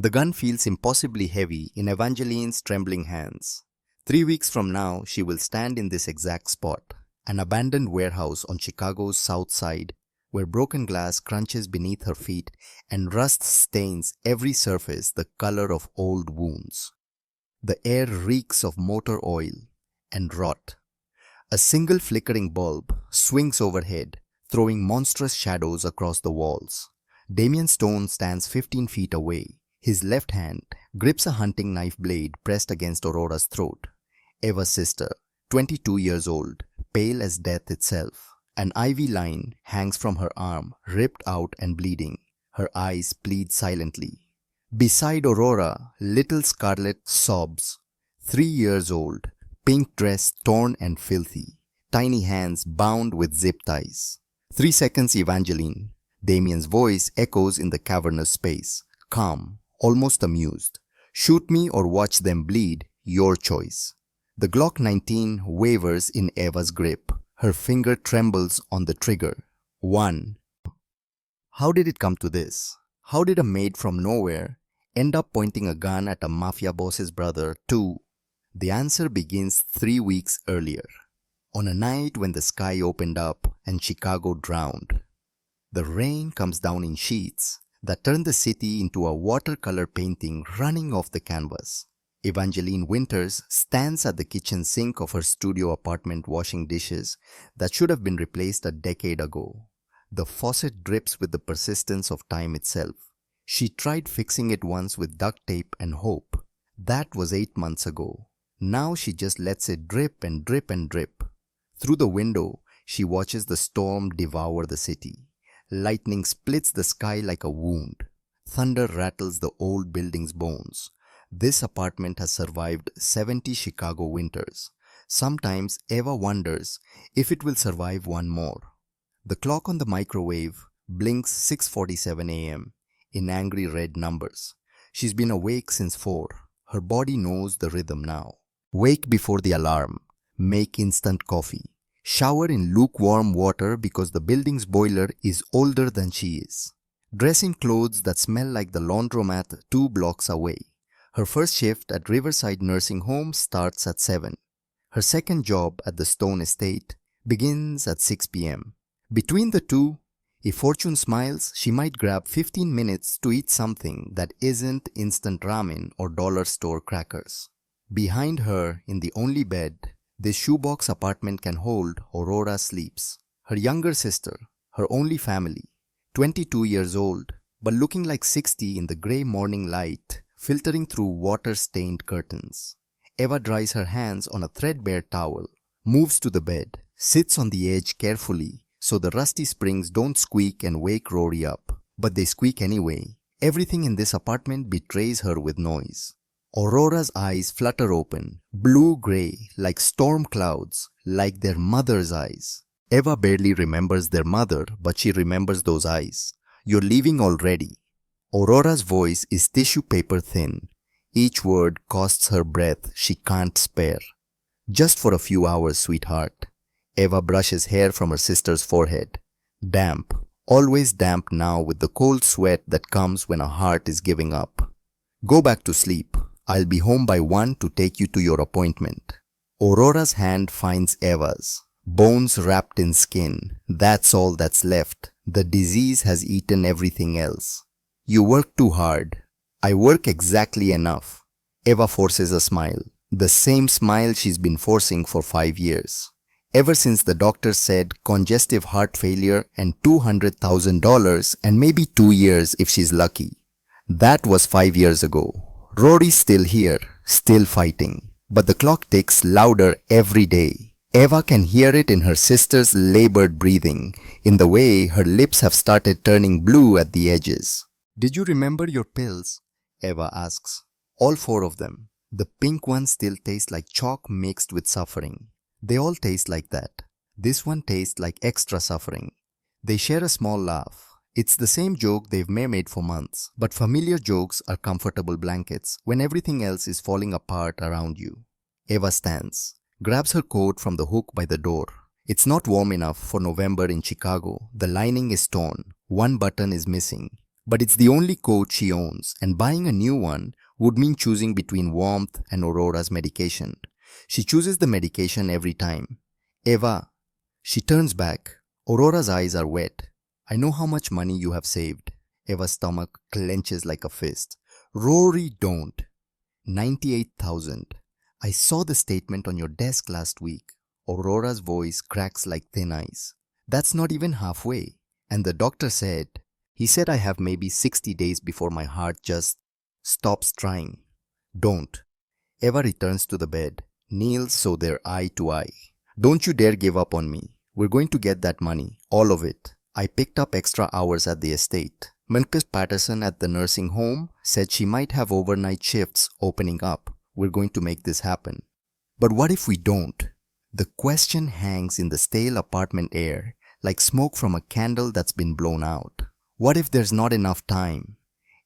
The gun feels impossibly heavy in Evangeline's trembling hands. 3 weeks from now, she will stand in this exact spot, an abandoned warehouse on Chicago's south side, where broken glass crunches beneath her feet and rust stains every surface the color of old wounds. The air reeks of motor oil and rot. A single flickering bulb swings overhead, throwing monstrous shadows across the walls. Damien Stone stands 15 feet away. His left hand grips a hunting knife blade pressed against Aurora's throat. Eva's sister, 22 years old, pale as death itself. An IV line hangs from her arm, ripped out and bleeding. Her eyes plead silently. Beside Aurora, little Scarlett sobs. 3 years old, pink dress torn and filthy, tiny hands bound with zip ties. 3 seconds, Evangeline. Damien's voice echoes in the cavernous space, calm, almost amused. Shoot me or watch them bleed, your choice. The Glock 19 wavers in Eva's grip. Her finger trembles on the trigger. 1. How did it come to this? How did a maid from nowhere end up pointing a gun at a mafia boss's brother? 2. The answer begins 3 weeks earlier, on a night when the sky opened up and Chicago drowned. The rain comes down in sheets that turn the city into a watercolor painting running off the canvas. Evangeline Winters stands at the kitchen sink of her studio apartment washing dishes that should have been replaced a decade ago. The faucet drips with the persistence of time itself. She tried fixing it once with duct tape and hope. That was 8 months ago. Now she just lets it drip and drip and drip. Through the window, she watches the storm devour the city. Lightning splits the sky like a wound. Thunder rattles the old building's bones. This apartment has survived 70 Chicago winters. Sometimes Eva wonders if it will survive one more. The clock on the microwave blinks 6:47 a.m. in angry red numbers. She's been awake since 4. Her body knows the rhythm now. Wake before the alarm. Make instant coffee. Shower in lukewarm water because the building's boiler is older than she is. Dress in clothes that smell like the laundromat 2 blocks away. Her first shift at Riverside Nursing Home starts at 7. Her second job at the Stone Estate begins at 6 p.m. Between the two, if fortune smiles, she might grab 15 minutes to eat something that isn't instant ramen or dollar store crackers. Behind her, in the only bed this shoebox apartment can hold, Aurora sleeps. Her younger sister, her only family, 22 years old, but looking like 60 in the grey morning light filtering through water-stained curtains. Eva dries her hands on a threadbare towel, moves to the bed, sits on the edge carefully so the rusty springs don't squeak and wake Rory up. But they squeak anyway. Everything in this apartment betrays her with noise. Aurora's eyes flutter open, blue-gray, like storm clouds, like their mother's eyes. Eva barely remembers their mother, but she remembers those eyes. You're leaving already. Aurora's voice is tissue paper thin. Each word costs her breath she can't spare. Just for a few hours, sweetheart. Eva brushes hair from her sister's forehead. Damp, always damp now with the cold sweat that comes when a heart is giving up. Go back to sleep. I'll be home by 1 to take you to your appointment. Aurora's hand finds Eva's. Bones wrapped in skin. That's all that's left. The disease has eaten everything else. You work too hard. I work exactly enough. Eva forces a smile. The same smile she's been forcing for 5 years. Ever since the doctor said congestive heart failure and $200,000 and maybe 2 years if she's lucky. That was 5 years ago. Rory's still here, still fighting. But the clock ticks louder every day. Eva can hear it in her sister's labored breathing, in the way her lips have started turning blue at the edges. Did you remember your pills? Eva asks. All 4 of them. The pink ones still taste like chalk mixed with suffering. They all taste like that. This one tastes like extra suffering. They share a small laugh. It's the same joke they've made for months, but familiar jokes are comfortable blankets when everything else is falling apart around you. Eva stands, grabs her coat from the hook by the door. It's not warm enough for November in Chicago. The lining is torn. One button is missing. But it's the only coat she owns, and buying a new one would mean choosing between warmth and Aurora's medication. She chooses the medication every time. Eva, she turns back. Aurora's eyes are wet. I know how much money you have saved. Eva's stomach clenches like a fist. Rory, don't. 98,000. I saw the statement on your desk last week. Aurora's voice cracks like thin ice. That's not even halfway. And the doctor said, he said I have maybe 60 days before my heart just stops trying. Don't. Eva returns to the bed, kneels so they're eye to eye. Don't you dare give up on me. We're going to get that money, all of it. I picked up extra hours at the estate. Milkus Patterson at the nursing home said she might have overnight shifts opening up. We're going to make this happen. But what if we don't? The question hangs in the stale apartment air like smoke from a candle that's been blown out. What if there's not enough time?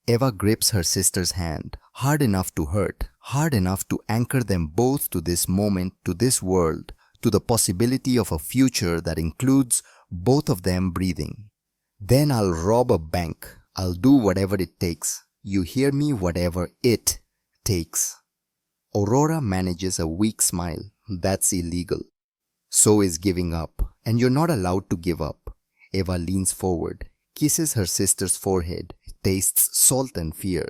Eva grips her sister's hand, hard enough to hurt, hard enough to anchor them both to this moment, to this world, to the possibility of a future that includes both of them breathing. Then I'll rob a bank. I'll do whatever it takes. You hear me? Whatever it takes. Aurora manages a weak smile. That's illegal. So is giving up. And you're not allowed to give up. Eva leans forward, kisses her sister's forehead, tastes salt and fear.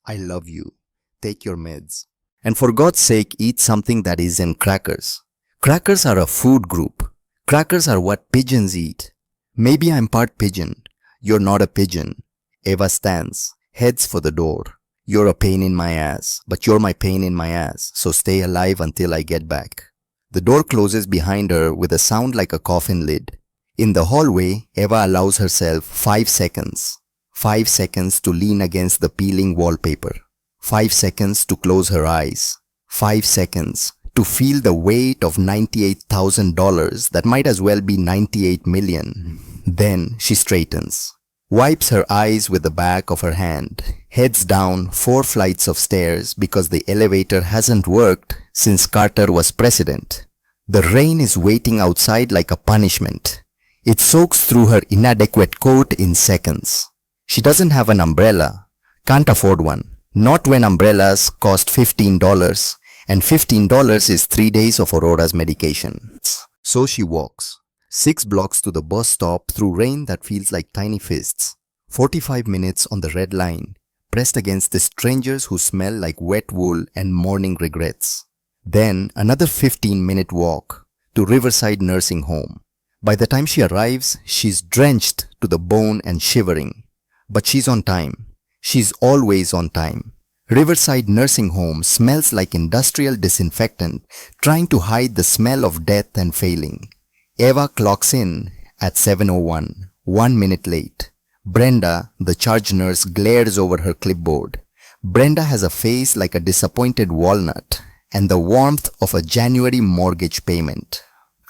I love you. Take your meds. And for God's sake, eat something that isn't crackers. Crackers are a food group. Crackers are what pigeons eat. Maybe I'm part pigeon. You're not a pigeon. Eva stands, heads for the door. You're a pain in my ass, but you're my pain in my ass, so stay alive until I get back. The door closes behind her with a sound like a coffin lid. In the hallway, Eva allows herself 5 seconds. 5 seconds to lean against the peeling wallpaper. 5 seconds to close her eyes. 5 seconds to feel the weight of $98,000 that might as well be 98 million. Then she straightens, wipes her eyes with the back of her hand, heads down 4 flights of stairs because the elevator hasn't worked since Carter was president. The rain is waiting outside like a punishment. It soaks through her inadequate coat in seconds. She doesn't have an umbrella, can't afford one, not when umbrellas cost $15. And $15 is 3 days of Aurora's medication. So she walks 6 blocks to the bus stop through rain that feels like tiny fists. 45 minutes on the red line, pressed against the strangers who smell like wet wool and morning regrets. Then another 15-minute walk to Riverside Nursing Home. By the time she arrives, she's drenched to the bone and shivering. But she's on time. She's always on time. Riverside Nursing Home smells like industrial disinfectant trying to hide the smell of death and failing. Eva clocks in at 7:01, 1 minute late. Brenda, the charge nurse, glares over her clipboard. Brenda has a face like a disappointed walnut and the warmth of a January mortgage payment.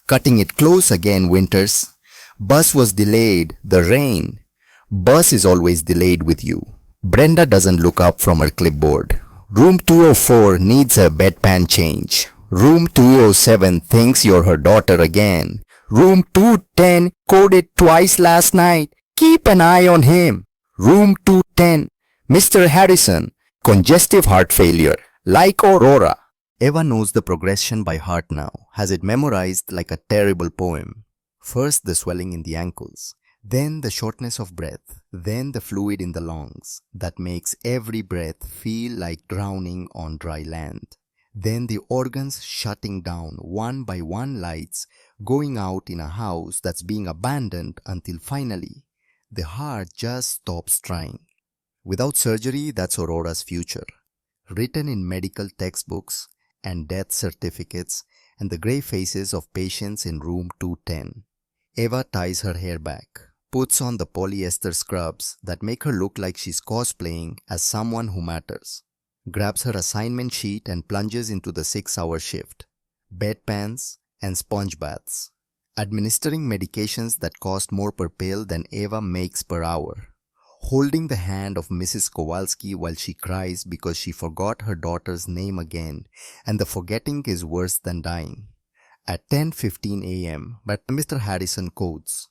Cutting it close again, Winters. Bus was delayed. The rain. Bus is always delayed with you. Brenda doesn't look up from her clipboard. Room 204 needs a bedpan change. Room 207 thinks you're her daughter again. Room 210 coded twice last night. Keep an eye on him. Room 210, Mr. Harrison, congestive heart failure, like Aurora. Eva knows the progression by heart now, has it memorized like a terrible poem. First the swelling in the ankles, then the shortness of breath, then the fluid in the lungs that makes every breath feel like drowning on dry land. Then the organs shutting down one by one, lights going out in a house that's being abandoned until finally the heart just stops trying. Without surgery, that's Aurora's future. Written in medical textbooks and death certificates and the grey faces of patients in room 210. Eva ties her hair back, puts on the polyester scrubs that make her look like she's cosplaying as someone who matters, grabs her assignment sheet and plunges into the 6-hour shift. Bedpans and sponge baths. Administering medications that cost more per pill than Eva makes per hour. Holding the hand of Mrs. Kowalski while she cries because she forgot her daughter's name again, and the forgetting is worse than dying. At 10:15 a.m., but Mr. Harrison codes.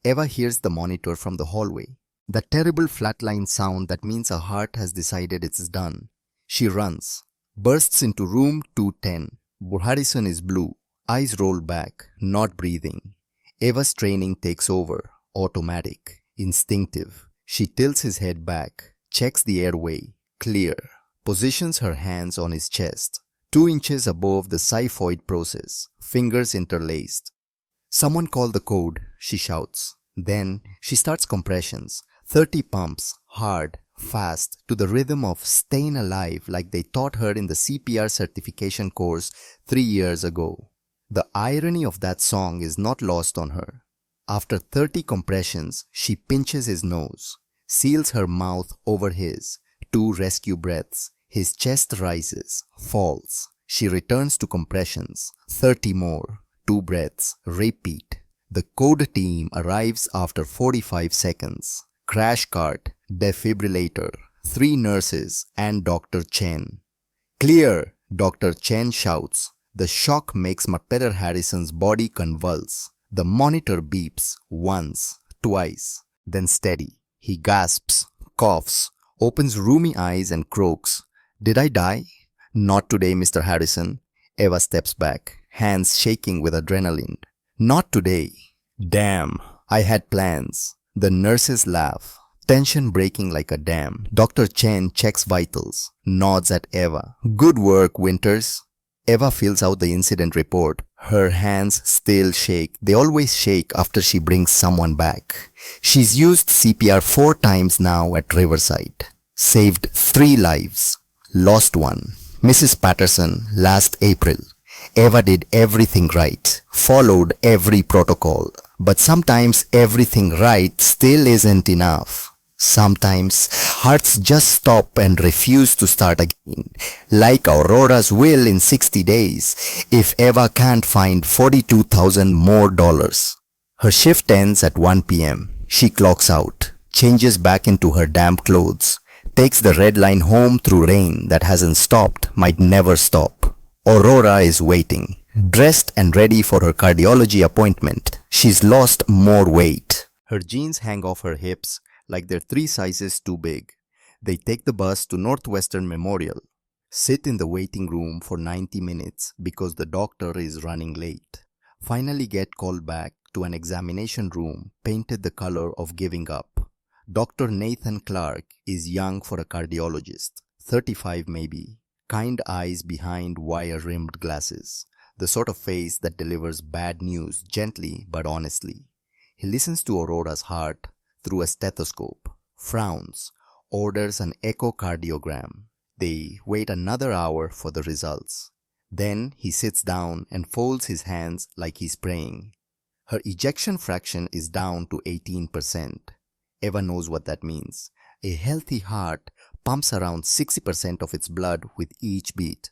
Eva hears the monitor from the hallway. The terrible flatline sound that means her heart has decided it's done. She runs, bursts into room 210. Harrison is blue, eyes roll back, not breathing. Eva's training takes over, automatic, instinctive. She tilts his head back, checks the airway, clear, positions her hands on his chest, 2 inches above the xiphoid process, fingers interlaced. Someone call the code, she shouts. Then she starts compressions, 30 pumps, hard, fast, to the rhythm of Staying Alive like they taught her in the CPR certification course 3 years ago. The irony of that song is not lost on her. After 30 compressions, she pinches his nose, seals her mouth over his, 2 rescue breaths. His chest rises, falls. She returns to compressions, 30 more, 2 breaths, repeat. The code team arrives after 45 seconds. Crash cart, defibrillator, 3 nurses and Dr. Chen. Clear, Dr. Chen shouts. The shock makes Mapper Harrison's body convulse. The monitor beeps once, twice, then steady. He gasps, coughs, opens roomy eyes and croaks. Did I die? Not today, Mr. Harrison. Eva steps back, hands shaking with adrenaline. Not today. Damn, I had plans. The nurses laugh, tension breaking like a dam. Dr. Chen checks vitals, nods at Eva. Good work, Winters. Eva fills out the incident report. Her hands still shake. They always shake after she brings someone back. She's used CPR 4 times now at Riverside. Saved 3 lives. Lost one. Mrs. Patterson last April. Eva did everything right, followed every protocol. But sometimes everything right still isn't enough. Sometimes hearts just stop and refuse to start again, like Aurora's will in 60 days if Eva can't find $42,000 more. Her shift ends at 1 p.m. She clocks out, changes back into her damp clothes, takes the red line home through rain that hasn't stopped, might never stop. Aurora is waiting, dressed and ready for her cardiology appointment. She's lost more weight. Her jeans hang off her hips like they're 3 sizes too big. They take the bus to Northwestern Memorial, sit in the waiting room for 90 minutes because the doctor is running late. Finally get called back to an examination room painted the color of giving up. Dr. Nathan Clark is young for a cardiologist, 35 maybe, kind eyes behind wire-rimmed glasses, the sort of face that delivers bad news gently but honestly. He listens to Aurora's heart through a stethoscope, frowns, orders an echocardiogram. They wait another hour for the results. Then he sits down and folds his hands like he's praying. Her ejection fraction is down to 18%. Eva knows what that means. A healthy heart pumps around 60% of its blood with each beat.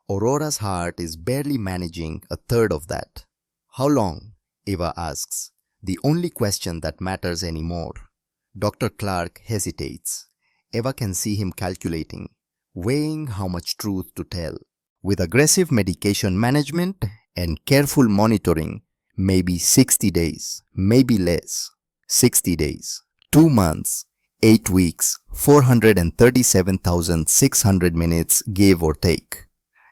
Aurora's heart is barely managing a third of that. How long? Eva asks. The only question that matters anymore. Dr. Clark hesitates. Eva can see him calculating, weighing how much truth to tell. With aggressive medication management and careful monitoring, maybe 60 days, maybe less. 60 days, 2 months, 8 weeks, 437,600 minutes, give or take.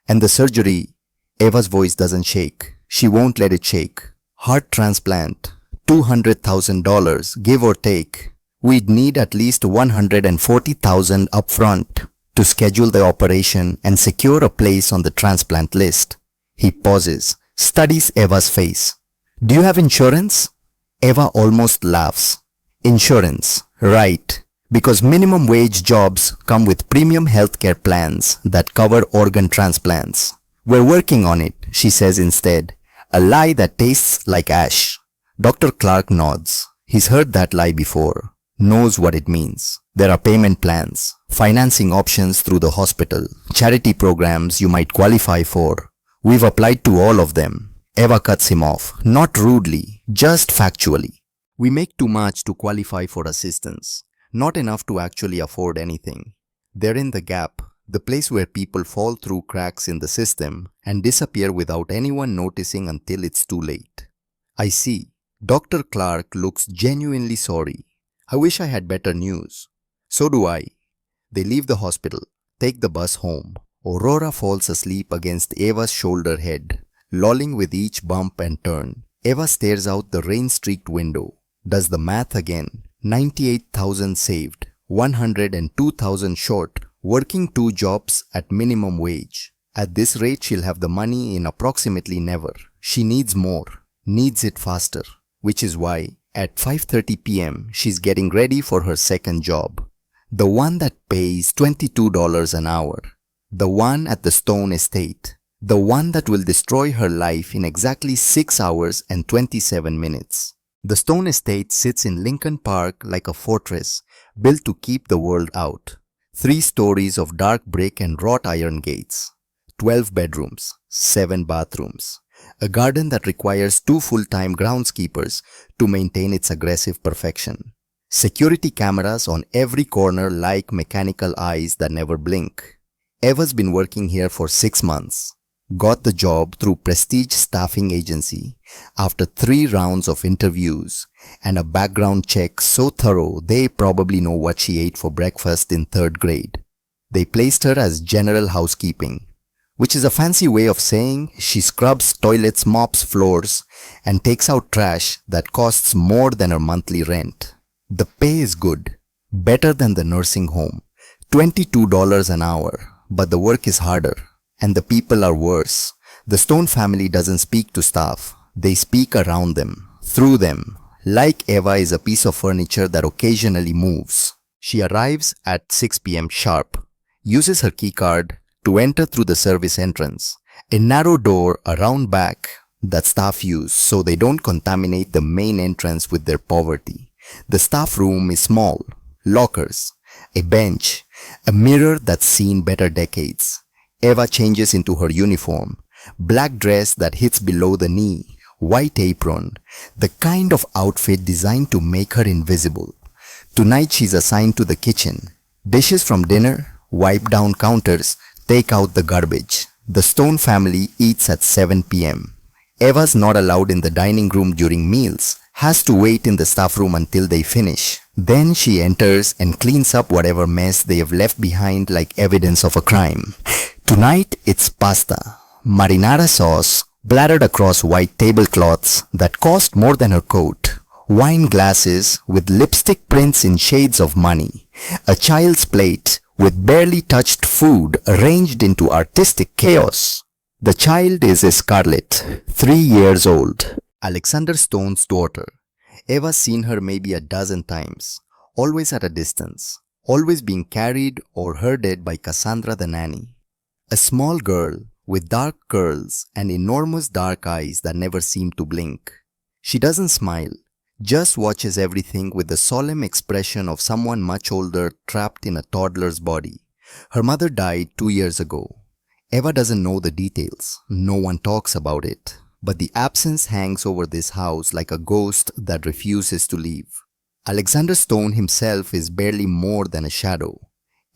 And the surgery, Eva's voice doesn't shake. She won't let it shake. Heart transplant, $200,000, give or take. We'd need at least $140,000 upfront to schedule the operation and secure a place on the transplant list. He pauses, studies Eva's face. Do you have insurance? Eva almost laughs. Insurance, right. Because minimum wage jobs come with premium healthcare plans that cover organ transplants. We're working on it, she says instead. A lie that tastes like ash. Dr. Clark nods. He's heard that lie before. Knows what it means. There are payment plans, financing options through the hospital, charity programs you might qualify for. We've applied to all of them. Eva cuts him off, not rudely, just factually. We make too much to qualify for assistance, not enough to actually afford anything. They're in the gap, the place where people fall through cracks in the system and disappear without anyone noticing until it's too late. I see. Dr. Clark looks genuinely sorry. I wish I had better news. So do I. They leave the hospital, take the bus home. Aurora falls asleep against Eva's shoulder head, lolling with each bump and turn. Eva stares out the rain-streaked window, does the math again. 98,000 saved, 102,000 short, working 2 jobs at minimum wage. At this rate, she'll have the money in approximately never. She needs more, needs it faster, which is why at 5:30 p.m. she's getting ready for her second job. The one that pays $22 an hour. The one at the Stone Estate. The one that will destroy her life in exactly 6 hours and 27 minutes. The Stone Estate sits in Lincoln Park like a fortress built to keep the world out. 3 stories of dark brick and wrought iron gates. 12 bedrooms, 7 bathrooms. A garden that requires 2 full-time groundskeepers to maintain its aggressive perfection. Security cameras on every corner like mechanical eyes that never blink. Eva's been working here for 6 months. Got the job through prestige staffing agency after 3 rounds of interviews and a background check so thorough they probably know what she ate for breakfast in 3rd grade. They placed her as general housekeeping, which is a fancy way of saying she scrubs toilets, mops floors, and takes out trash that costs more than her monthly rent. The pay is good, better than the nursing home, $22 an hour, but the work is harder. And the people are worse. The Stone family doesn't speak to staff. They speak around them, through them, like Eva is a piece of furniture that occasionally moves. She arrives at 6 p.m. sharp, uses her keycard to enter through the service entrance, a narrow door around back that staff use so they don't contaminate the main entrance with their poverty. The staff room is small, lockers, a bench, a mirror that's seen better decades. Eva changes into her uniform, black dress that hits below the knee, white apron, the kind of outfit designed to make her invisible. Tonight she's assigned to the kitchen. Dishes from dinner, wipe down counters, take out the garbage. The Stone family eats at 7 p.m. Eva's not allowed in the dining room during meals, has to wait in the staff room until they finish. Then she enters and cleans up whatever mess they have left behind like evidence of a crime. Tonight it's pasta, marinara sauce, blattered across white tablecloths that cost more than her coat, wine glasses with lipstick prints in shades of money, a child's plate with barely touched food arranged into artistic chaos. The child is Scarlett, 3 years old, Alexander Stone's daughter. Eva's seen her maybe a dozen times, always at a distance, always being carried or herded by Cassandra the nanny. A small girl with dark curls and enormous dark eyes that never seem to blink. She doesn't smile, just watches everything with the solemn expression of someone much older trapped in a toddler's body. Her mother died 2 years ago. Eva doesn't know the details. No one talks about it. But the absence hangs over this house like a ghost that refuses to leave. Alexander Stone himself is barely more than a shadow.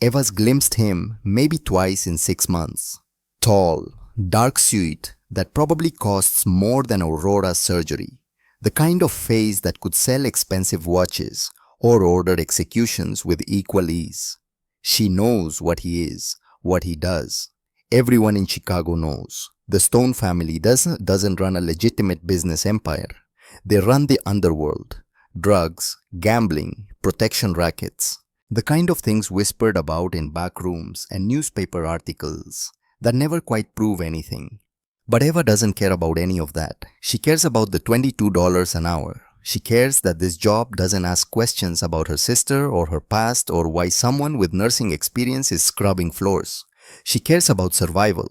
Eva's glimpsed him maybe twice in 6 months. Tall, dark suit that probably costs more than Aurora's surgery. The kind of face that could sell expensive watches or order executions with equal ease. She knows what he is, what he does. Everyone in Chicago knows. The Stone family doesn't run a legitimate business empire. They run the underworld. Drugs, gambling, protection rackets. The kind of things whispered about in back rooms and newspaper articles that never quite prove anything. But Eva doesn't care about any of that. She cares about the $22 an hour. She cares that this job doesn't ask questions about her sister or her past or why someone with nursing experience is scrubbing floors. She cares about survival.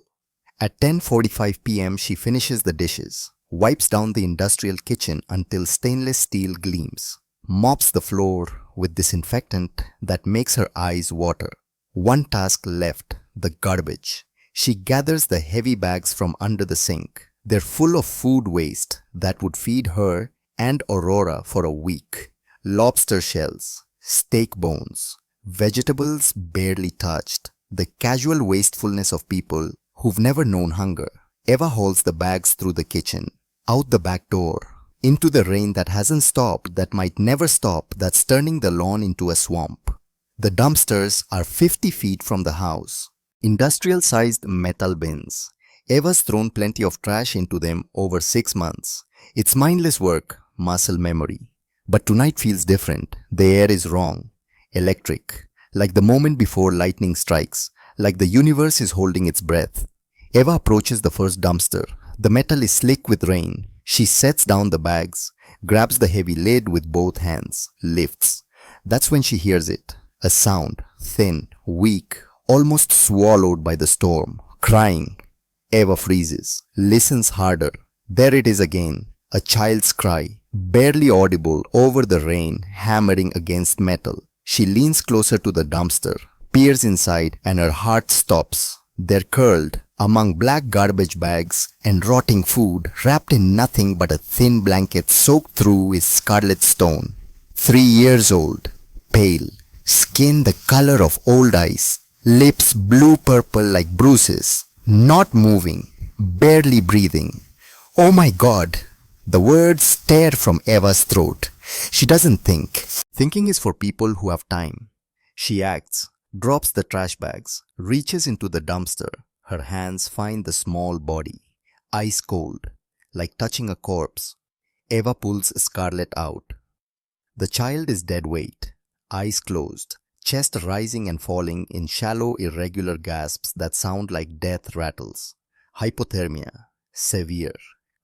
At 10:45 p.m. she finishes the dishes, wipes down the industrial kitchen until stainless steel gleams, mops the floor with disinfectant that makes her eyes water. One task left, the garbage. She gathers the heavy bags from under the sink. They're full of food waste that would feed her and Aurora for a week. Lobster shells, steak bones, vegetables barely touched. The casual wastefulness of people who've never known hunger. Eva hauls the bags through the kitchen, out the back door, into the rain that hasn't stopped, that might never stop, that's turning the lawn into a swamp. The dumpsters are 50 feet from the house. Industrial-sized metal bins. Eva's thrown plenty of trash into them over 6 months. It's mindless work, muscle memory. But tonight feels different. The air is wrong. Electric. Like the moment before lightning strikes. Like the universe is holding its breath. Eva approaches the first dumpster. The metal is slick with rain. She sets down the bags, grabs the heavy lid with both hands, lifts. That's when she hears it. A sound, thin, weak, almost swallowed by the storm. Crying. Eva freezes, listens harder. There it is again. A child's cry, barely audible over the rain, hammering against metal. She leans closer to the dumpster, peers inside, and her heart stops. They're curled among black garbage bags and rotting food, wrapped in nothing but a thin blanket soaked through with scarlet stone. 3 years old, pale, skin the color of old ice, lips blue-purple like bruises, not moving, barely breathing. Oh my God! The words tear from Eva's throat. She doesn't think. Thinking is for people who have time. She acts, drops the trash bags, reaches into the dumpster. Her hands find the small body, ice cold, like touching a corpse. Eva pulls Scarlett out. The child is dead weight, eyes closed, chest rising and falling in shallow, irregular gasps that sound like death rattles. Hypothermia, severe,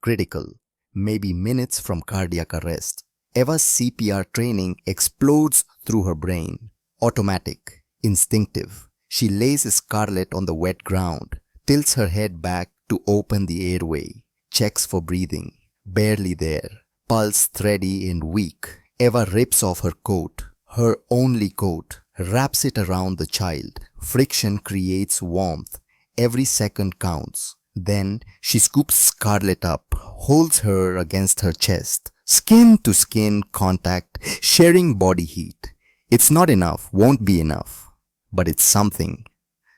critical, maybe minutes from cardiac arrest. Eva's CPR training explodes through her brain. Automatic, instinctive. She lays Scarlett on the wet ground, tilts her head back to open the airway, checks for breathing. Barely there. Pulse thready and weak. Eva rips off her coat, her only coat, wraps it around the child. Friction creates warmth. Every second counts. Then she scoops Scarlett up, holds her against her chest. Skin to skin contact, sharing body heat. It's not enough, won't be enough. But it's something.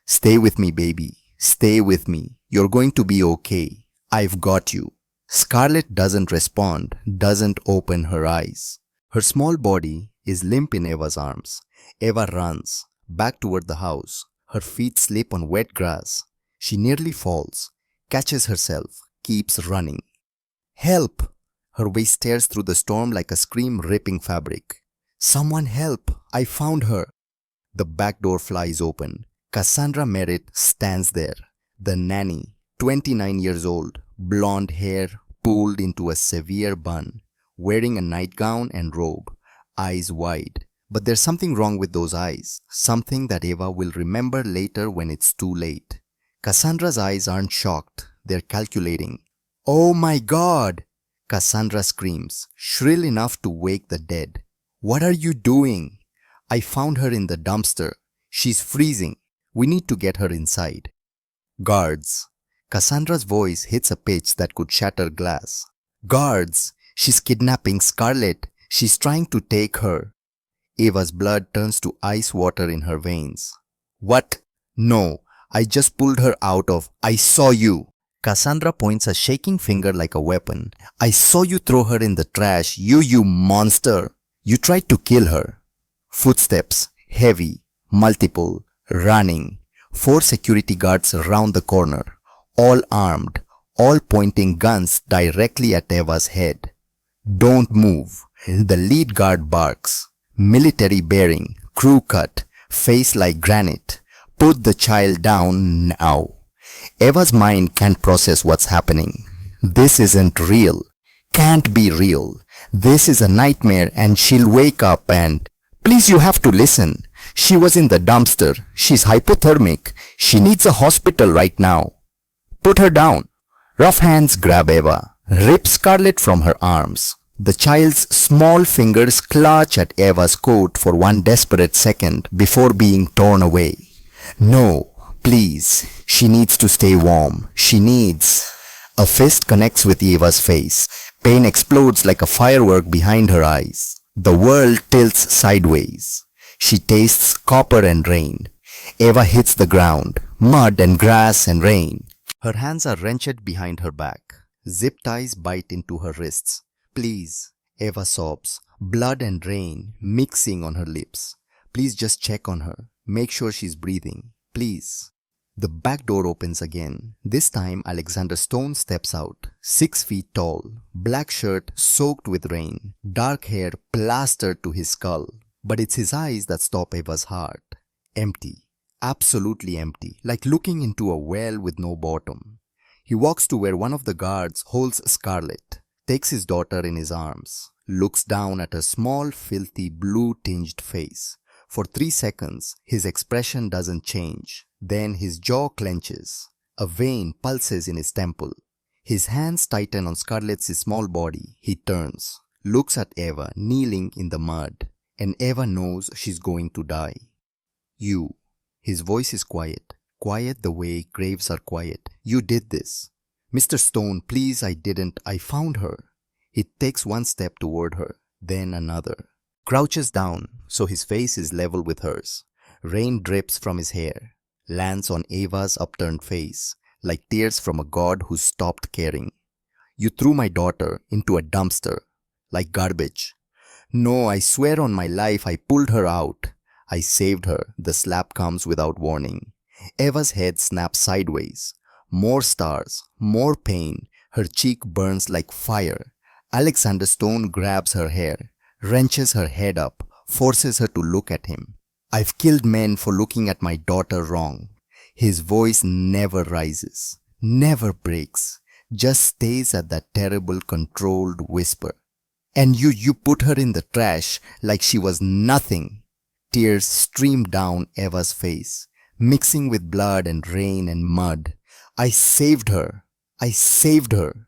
Stay with me, baby. Stay with me. You're going to be okay. I've got you. Scarlett doesn't respond, doesn't open her eyes. Her small body is limp in Eva's arms. Eva runs, back toward the house. Her feet slip on wet grass. She nearly falls, catches herself, keeps running. Help! Her waist tears through the storm like a scream ripping fabric. Someone help! I found her! The back door flies open. Cassandra Merritt stands there. The nanny, 29 years old, blonde hair pulled into a severe bun, wearing a nightgown and robe, eyes wide. But there's something wrong with those eyes, something that Eva will remember later when it's too late. Cassandra's eyes aren't shocked, they're calculating. Oh my God! Cassandra screams, shrill enough to wake the dead. What are you doing? I found her in the dumpster. She's freezing. We need to get her inside. Guards. Cassandra's voice hits a pitch that could shatter glass. Guards! She's kidnapping Scarlett. She's trying to take her. Eva's blood turns to ice water in her veins. What? No, I just pulled her out of. I saw you. Cassandra points a shaking finger like a weapon. I saw you throw her in the trash. You monster. You tried to kill her. Footsteps, heavy, multiple, running. 4 security guards around the corner, all armed, all pointing guns directly at Eva's head. Don't move. The lead guard barks. Military bearing, crew cut, face like granite. Put the child down now. Eva's mind can't process what's happening. This isn't real. Can't be real. This is a nightmare and she'll wake up and... Please, you have to listen. She was in the dumpster. She's hypothermic. She needs a hospital right now. Put her down. Rough hands grab Eva, rip Scarlett from her arms. The child's small fingers clutch at Eva's coat for one desperate second before being torn away. No, please. She needs to stay warm. She needs... A fist connects with Eva's face. Pain explodes like a firework behind her eyes. The world tilts sideways. She tastes copper and rain. Eva hits the ground, mud and grass and rain. Her hands are wrenched behind her back. Zip ties bite into her wrists. Please, Eva sobs, blood and rain mixing on her lips. Please just check on her. Make sure she's breathing. Please. The back door opens again. This time Alexander Stone steps out, 6 feet tall, black shirt soaked with rain, dark hair plastered to his skull. But it's his eyes that stop Eva's heart. Empty. Absolutely empty, like looking into a well with no bottom. He walks to where one of the guards holds Scarlett, takes his daughter in his arms, looks down at her small, filthy, blue-tinged face. For 3 seconds, his expression doesn't change. Then his jaw clenches. A vein pulses in his temple. His hands tighten on Scarlett's small body. He turns, looks at Eva kneeling in the mud, and Eva knows she's going to die. You. His voice is quiet. Quiet the way graves are quiet. You did this. Mr. Stone, please, I didn't. I found her. He takes 1 step toward her, then another. Crouches down, so his face is level with hers. Rain drips from his hair, lands on Eva's upturned face, like tears from a god who stopped caring. You threw my daughter into a dumpster, like garbage. No, I swear on my life I pulled her out. I saved her. The slap comes without warning. Eva's head snaps sideways. More stars, more pain. Her cheek burns like fire. Alexander Stone grabs her hair, wrenches her head up, forces her to look at him. I've killed men for looking at my daughter wrong. His voice never rises, never breaks, just stays at that terrible controlled whisper. And you put her in the trash like she was nothing. Tears stream down Eva's face, mixing with blood and rain and mud. I saved her. I saved her.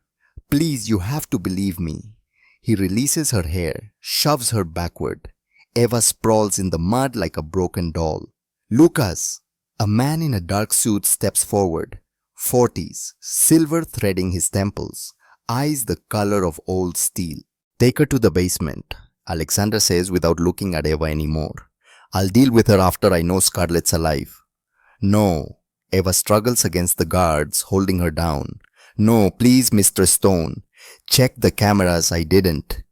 Please, you have to believe me. He releases her hair, shoves her backward. Eva sprawls in the mud like a broken doll. Lucas! A man in a dark suit steps forward. 40s, silver threading his temples, eyes the color of old steel. Take her to the basement, Alexander says without looking at Eva anymore. I'll deal with her after I know Scarlett's alive. No. Eva struggles against the guards, holding her down. No, please, Mr. Stone. Check the cameras. I didn't.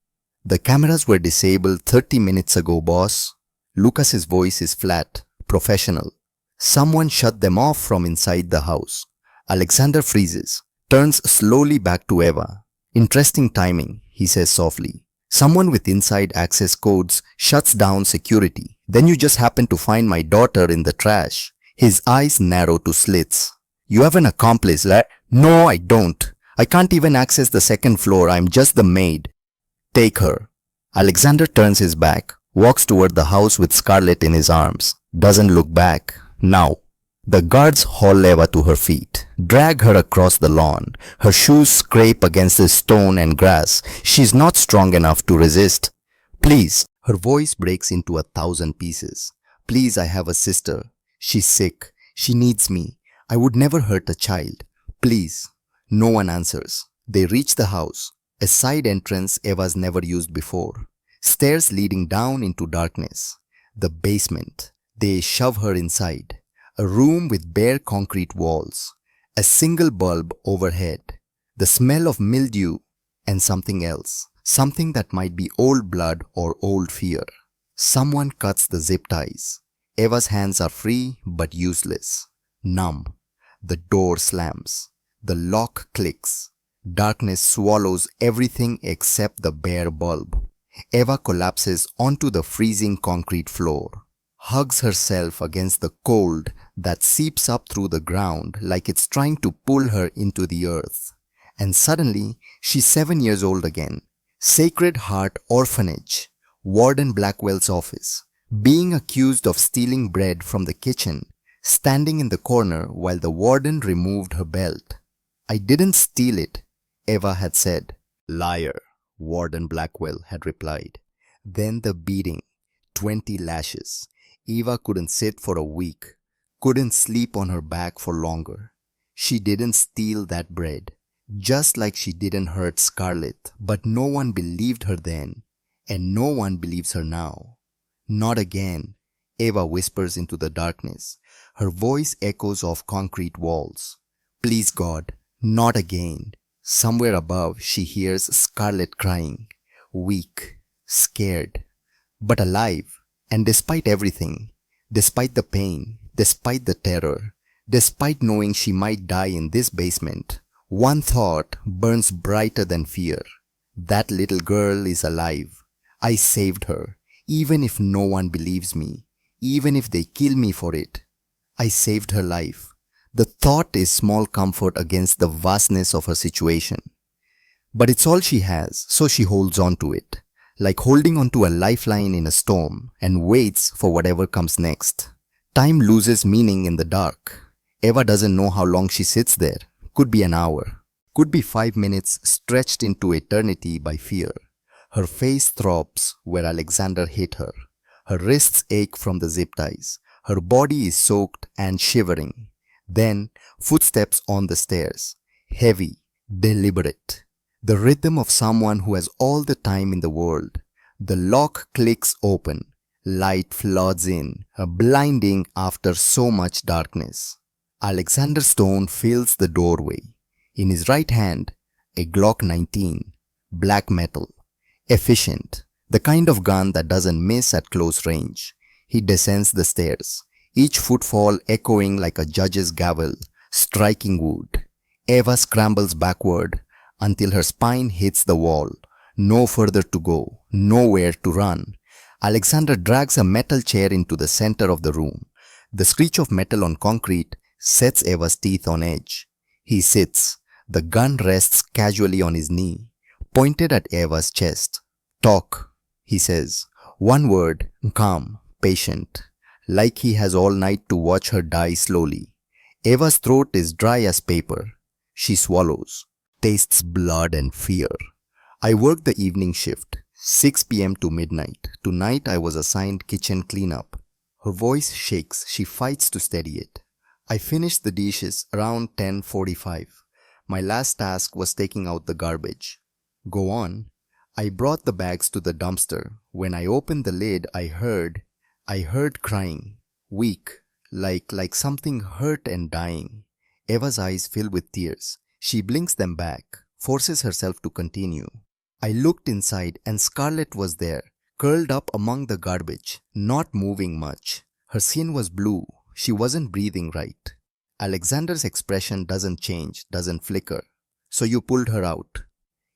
The cameras were disabled 30 minutes ago, boss. Lucas's voice is flat, professional. Someone shut them off from inside the house. Alexander freezes, turns slowly back to Eva. Interesting timing, he says softly. Someone with inside access codes shuts down security. Then you just happen to find my daughter in the trash. His eyes narrow to slits. You have an accomplice, right? No, I don't. I can't even access the second floor. I'm just the maid. Take her. Alexander turns his back, walks toward the house with Scarlett in his arms. Doesn't look back. Now. The guards haul Eva to her feet, drag her across the lawn. Her shoes scrape against the stone and grass. She's not strong enough to resist. Please. Her voice breaks into 1,000 pieces. Please, I have a sister. She's sick. She needs me. I would never hurt a child. Please. No one answers. They reach the house, a side entrance Eva's never used before. Stairs leading down into darkness. The basement. They shove her inside. A room with bare concrete walls. A single bulb overhead. The smell of mildew and something else. Something that might be old blood or old fear. Someone cuts the zip ties. Eva's hands are free but useless. Numb. The door slams. The lock clicks. Darkness swallows everything except the bare bulb. Eva collapses onto the freezing concrete floor. Hugs herself against the cold that seeps up through the ground like it's trying to pull her into the earth. And suddenly, she's 7 years old again. Sacred Heart Orphanage, Warden Blackwell's office, being accused of stealing bread from the kitchen, standing in the corner while the warden removed her belt. I didn't steal it, Eva had said. Liar, Warden Blackwell had replied. Then the beating, 20 lashes. Eva couldn't sit for a week, couldn't sleep on her back for longer. She didn't steal that bread, just like she didn't hurt Scarlett, but no one believed her then, and no one believes her now. Not again, Eva whispers into the darkness. Her voice echoes off concrete walls. Please God, not again. Somewhere above, she hears Scarlett crying, weak, scared, but alive. And despite everything, despite the pain, despite the terror, despite knowing she might die in this basement, one thought burns brighter than fear. That little girl is alive. I saved her, even if no one believes me, even if they kill me for it. I saved her life. The thought is small comfort against the vastness of her situation. But it's all she has, so she holds on to it, like holding onto a lifeline in a storm, and waits for whatever comes next. Time loses meaning in the dark. Eva doesn't know how long she sits there. Could be an hour. Could be 5 minutes stretched into eternity by fear. Her face throbs where Alexander hit her. Her wrists ache from the zip ties. Her body is soaked and shivering. Then, footsteps on the stairs. Heavy, deliberate. The rhythm of someone who has all the time in the world. The lock clicks open. Light floods in, blinding after so much darkness. Alexander Stone fills the doorway. In his right hand, a Glock 19, black metal. Efficient, the kind of gun that doesn't miss at close range. He descends the stairs, each footfall echoing like a judge's gavel, striking wood. Eva scrambles backward until her spine hits the wall. No further to go, nowhere to run. Alexander drags a metal chair into the center of the room. The screech of metal on concrete sets Eva's teeth on edge. He sits. The gun rests casually on his knee, pointed at Eva's chest. "Talk," he says. One word, calm, patient, like he has all night to watch her die slowly. Eva's throat is dry as paper. She swallows, tastes blood and fear. I work the evening shift, 6 p.m. to midnight. Tonight I was assigned kitchen cleanup. Her voice shakes. She fights to steady it. I finished the dishes around 10:45. My last task was taking out the garbage. Go on. I brought the bags to the dumpster. When I opened the lid, I heard crying. Weak, like something hurt and dying. Eva's eyes fill with tears. She blinks them back, forces herself to continue. I looked inside and Scarlett was there, curled up among the garbage, not moving much. Her skin was blue. She wasn't breathing right. Alexander's expression doesn't change, doesn't flicker. "So you pulled her out?"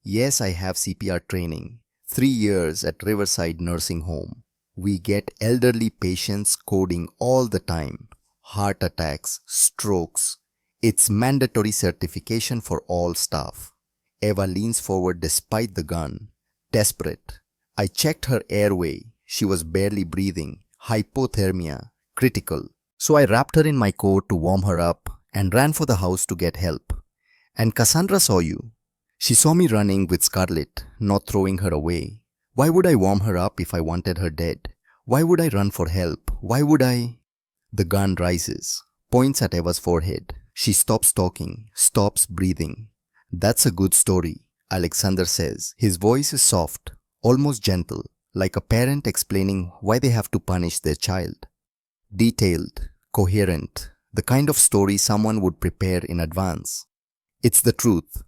"Yes, I have CPR training. 3 years at Riverside Nursing Home. We get elderly patients coding all the time. Heart attacks, strokes. It's mandatory certification for all staff." Eva leans forward despite the gun, desperate. I checked her airway. She was barely breathing. Hypothermia, critical. So I wrapped her in my coat to warm her up and ran for the house to get help. "And Cassandra saw you." "She saw me running with Scarlett, not throwing her away. Why would I warm her up if I wanted her dead? Why would I run for help? Why would I?" The gun rises, points at Eva's forehead. She stops talking, stops breathing. "That's a good story," Alexander says. His voice is soft, almost gentle, like a parent explaining why they have to punish their child. Detailed, coherent, the kind of story someone would prepare in advance. It's the truth.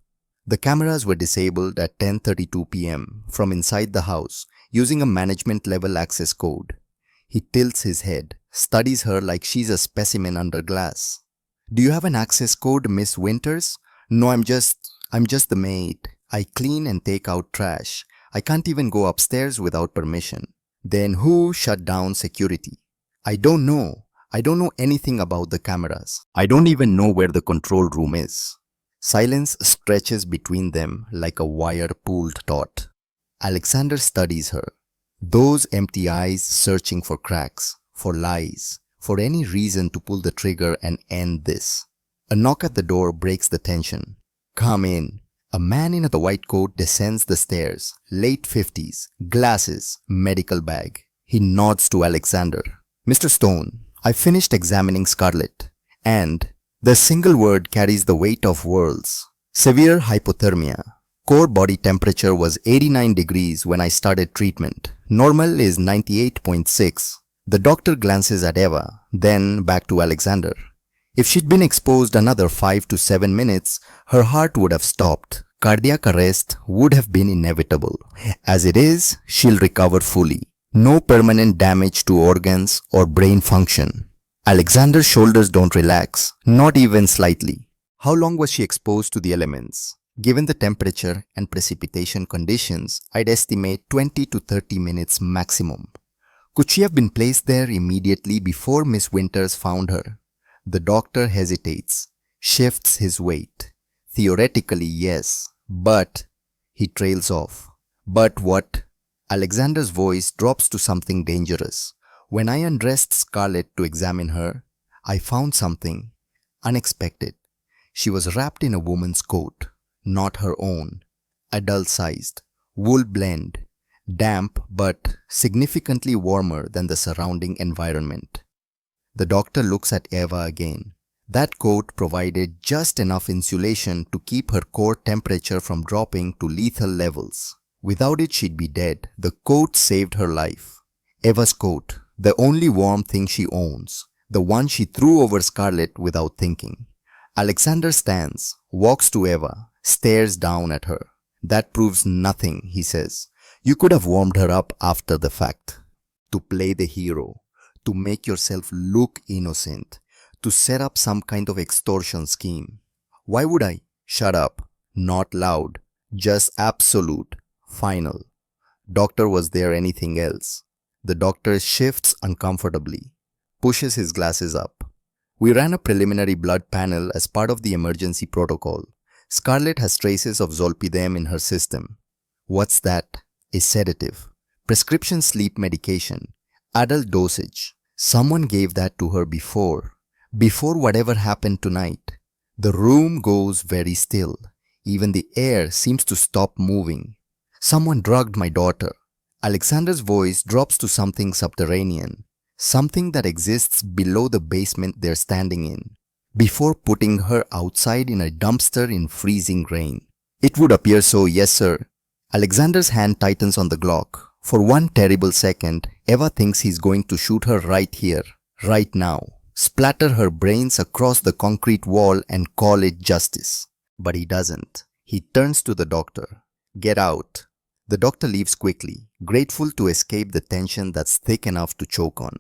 The cameras were disabled at 10:32 p.m. from inside the house using a management level access code. He tilts his head, studies her like she's a specimen under glass. "Do you have an access code, Miss Winters?" "No, I'm just the maid. I clean and take out trash. I can't even go upstairs without permission." "Then who shut down security?" "I don't know. I don't know anything about the cameras. I don't even know where the control room is." Silence stretches between them like a wire pulled taut. Alexander studies her. Those empty eyes searching for cracks, for lies, for any reason to pull the trigger and end this. A knock at the door breaks the tension. "Come in." A man in a white coat descends the stairs, late 50s, glasses, medical bag. He nods to Alexander. "Mr. Stone, I finished examining Scarlett, and the single word carries the weight of worlds. Severe hypothermia. Core body temperature was 89 degrees when I started treatment. Normal is 98.6. The doctor glances at Eva, then back to Alexander. If she'd been exposed another 5 to 7 minutes, her heart would have stopped, Cardiac arrest would have been inevitable. As it is, she'll recover fully. No permanent damage to organs or brain function. Alexander's shoulders don't relax, not even slightly. How long was she exposed to the elements? Given the temperature and precipitation conditions, I'd estimate 20 to 30 minutes maximum. Could she have been placed there immediately before Miss Winters found her? The doctor hesitates, shifts his weight. Theoretically, yes, but he trails off. But what? Alexander's voice drops to something dangerous. When I undressed Scarlett to examine her, I found something unexpected. She was wrapped in a woman's coat, not her own, adult-sized, wool blend, damp but significantly warmer than the surrounding environment. The doctor looks at Eva again. That coat provided just enough insulation to keep her core temperature from dropping to lethal levels. Without it, she'd be dead. The coat saved her life. Eva's coat, the only warm thing she owns, the one she threw over Scarlett without thinking. Alexander stands, walks to Eva, stares down at her. That proves nothing, he says. You could have warmed her up after the fact. To play the hero, to make yourself look innocent, to set up some kind of extortion scheme. Why would I? Shut up. Not loud. Just absolute. Final. Doctor, was there anything else? The doctor shifts uncomfortably, pushes his glasses up. We ran a preliminary blood panel as part of the emergency protocol. Scarlett has traces of zolpidem in her system. What's that? A sedative. Prescription sleep medication. Adult dosage. Someone gave that to her before whatever happened tonight. The room goes very still. Even the air seems to stop moving. Someone drugged my daughter. Alexander's voice drops to something subterranean, something that exists below the basement they're standing in, before putting her outside in a dumpster in freezing rain. It would appear so, yes sir. Alexander's hand tightens on the Glock. For one terrible second, Eva thinks he's going to shoot her right here, right now, splatter her brains across the concrete wall and call it justice. But he doesn't. He turns to the doctor. Get out. The doctor leaves quickly, grateful to escape the tension that's thick enough to choke on.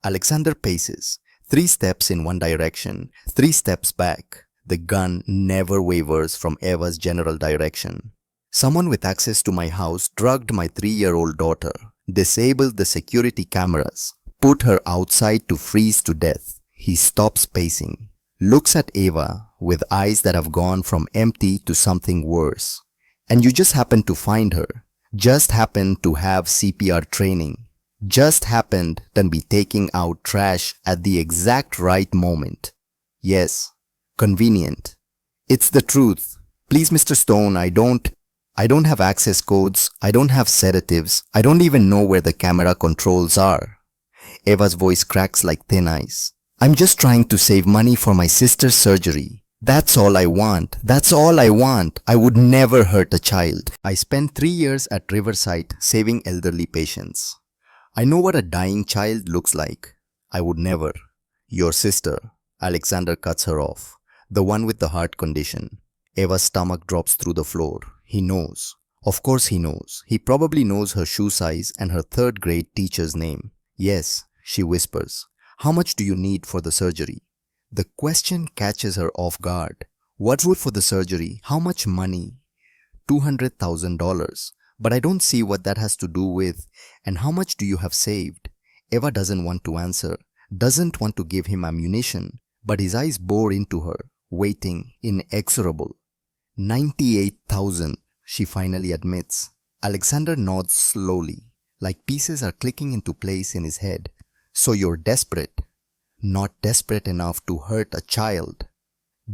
Alexander paces, 3 steps in one direction, 3 steps back. The gun never wavers from Eva's general direction. Someone with access to my house drugged my 3-year-old daughter, disabled the security cameras, put her outside to freeze to death. He stops pacing, looks at Eva with eyes that have gone from empty to something worse. And you just happened to find her, just happened to have CPR training, just happened to be taking out trash at the exact right moment. Yes, convenient. It's the truth. Please, Mr. Stone, I don't have access codes, I don't have sedatives, I don't even know where the camera controls are. Eva's voice cracks like thin ice. I'm just trying to save money for my sister's surgery. That's all I want. That's all I want. I would never hurt a child. I spent 3 years at Riverside saving elderly patients. I know what a dying child looks like. I would never. Your sister. Alexander cuts her off. The one with the heart condition. Eva's stomach drops through the floor. He knows. Of course he knows. He probably knows her shoe size and her 3rd grade teacher's name. Yes, she whispers. How much do you need for the surgery? The question catches her off guard. What's good for the surgery? How much money? $200,000. But I don't see what that has to do with. And how much do you have saved? Eva doesn't want to answer, doesn't want to give him ammunition, but his eyes bore into her, waiting, inexorable. 98,000, she finally admits. Alexander nods slowly, like pieces are clicking into place in his head. So you're desperate. Not desperate enough to hurt a child.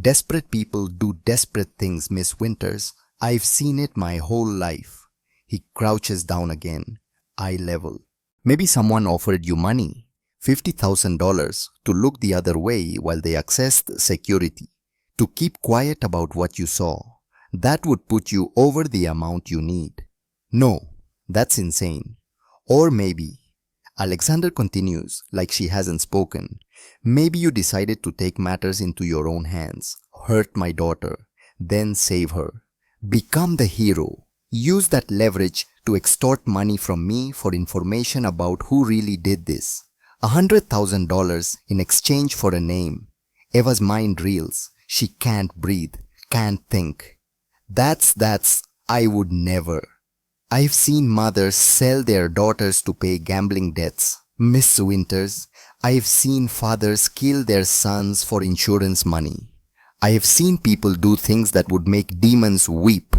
Desperate people do desperate things, Miss Winters. I've seen it my whole life. He crouches down again, eye level. Maybe someone offered you money, $50,000, to look the other way while they accessed security, to keep quiet about what you saw. That would put you over the amount you need. No, that's insane. Or maybe, Alexander continues like she hasn't spoken, maybe you decided to take matters into your own hands, hurt my daughter, then save her. Become the hero. Use that leverage to extort money from me for information about who really did this. $100,000 in exchange for a name. Eva's mind reels. She can't breathe, can't think. That's, I would never. I've seen mothers sell their daughters to pay gambling debts. Miss Winters, I've seen fathers kill their sons for insurance money. I have seen people do things that would make demons weep.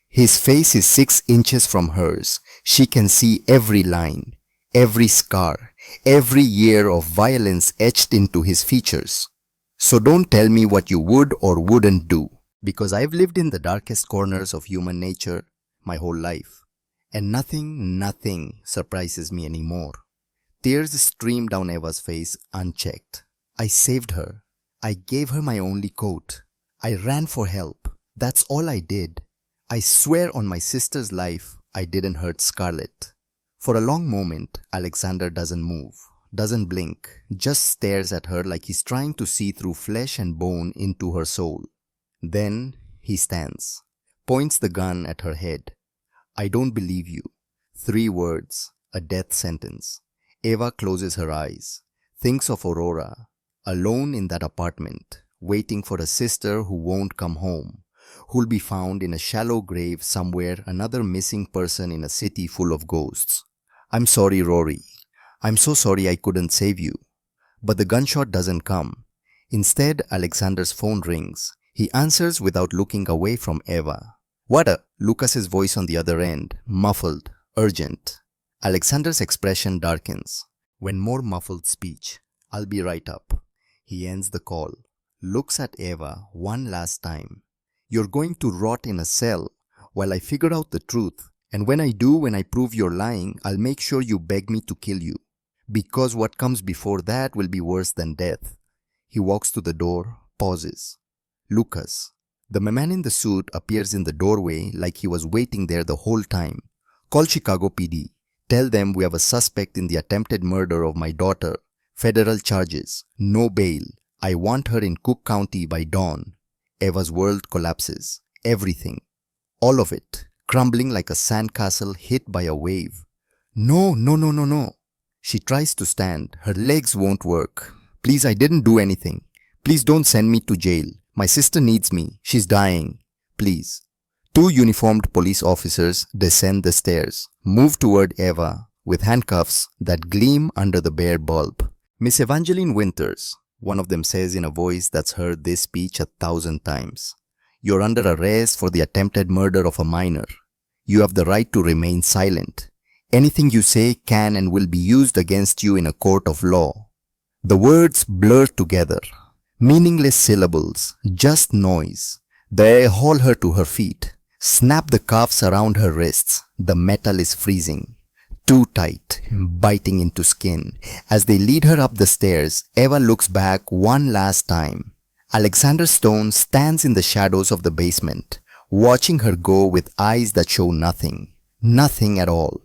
His face is 6 inches from hers. She can see every line, every scar, every year of violence etched into his features. So don't tell me what you would or wouldn't do, because I've lived in the darkest corners of human nature my whole life, and nothing surprises me anymore. Tears streamed down Eva's face unchecked. I saved her. I gave her my only coat. I ran for help. That's all I did. I swear on my sister's life, I didn't hurt Scarlett. For a long moment, Alexander doesn't move, doesn't blink, just stares at her like he's trying to see through flesh and bone into her soul. Then he stands, points the gun at her head. I don't believe you. 3 words, a death sentence. Eva closes her eyes, thinks of Aurora, alone in that apartment, waiting for a sister who won't come home, who'll be found in a shallow grave somewhere, another missing person in a city full of ghosts. I'm sorry, Rory. I'm so sorry I couldn't save you. But the gunshot doesn't come. Instead, Alexander's phone rings. He answers without looking away from Eva. What a... Lucas's voice on the other end, muffled, urgent. Alexander's expression darkens. When more muffled speech. I'll be right up. He ends the call, looks at Eva one last time. You're going to rot in a cell while I figure out the truth. And when I do, when I prove you're lying, I'll make sure you beg me to kill you. Because what comes before that will be worse than death. He walks to the door, pauses. Lucas. The man in the suit appears in the doorway like he was waiting there the whole time. Call Chicago PD. Tell them we have a suspect in the attempted murder of my daughter. Federal charges. No bail. I want her in Cook County by dawn. Eva's world collapses. Everything. All of it. Crumbling like a sandcastle hit by a wave. No. She tries to stand. Her legs won't work. Please, I didn't do anything. Please don't send me to jail. My sister needs me. She's dying. Please. 2 uniformed police officers descend the stairs, move toward Eva with handcuffs that gleam under the bare bulb. Miss Evangeline Winters, one of them says in a voice that's heard this speech 1,000 times. You're under arrest for the attempted murder of a minor. You have the right to remain silent. Anything you say can and will be used against you in a court of law. The words blur together. Meaningless syllables, just noise. They haul her to her feet. Snap the cuffs around her wrists. The metal is freezing. Too tight, biting into skin. As they lead her up the stairs, Eva looks back one last time. Alexander Stone stands in the shadows of the basement, watching her go with eyes that show nothing. Nothing at all.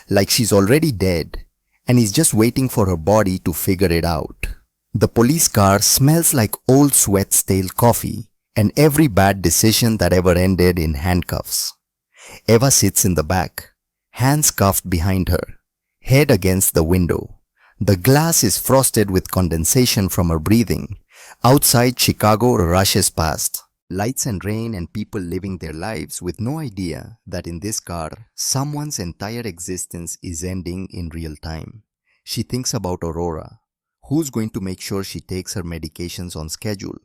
Like she's already dead, and he's just waiting for her body to figure it out. The police car smells like old sweat-stale coffee and every bad decision that ever ended in handcuffs. Eva sits in the back, hands cuffed behind her, head against the window. The glass is frosted with condensation from her breathing. Outside, Chicago rushes past. Lights and rain and people living their lives with no idea that in this car, someone's entire existence is ending in real time. She thinks about Aurora. Who's going to make sure she takes her medications on schedule?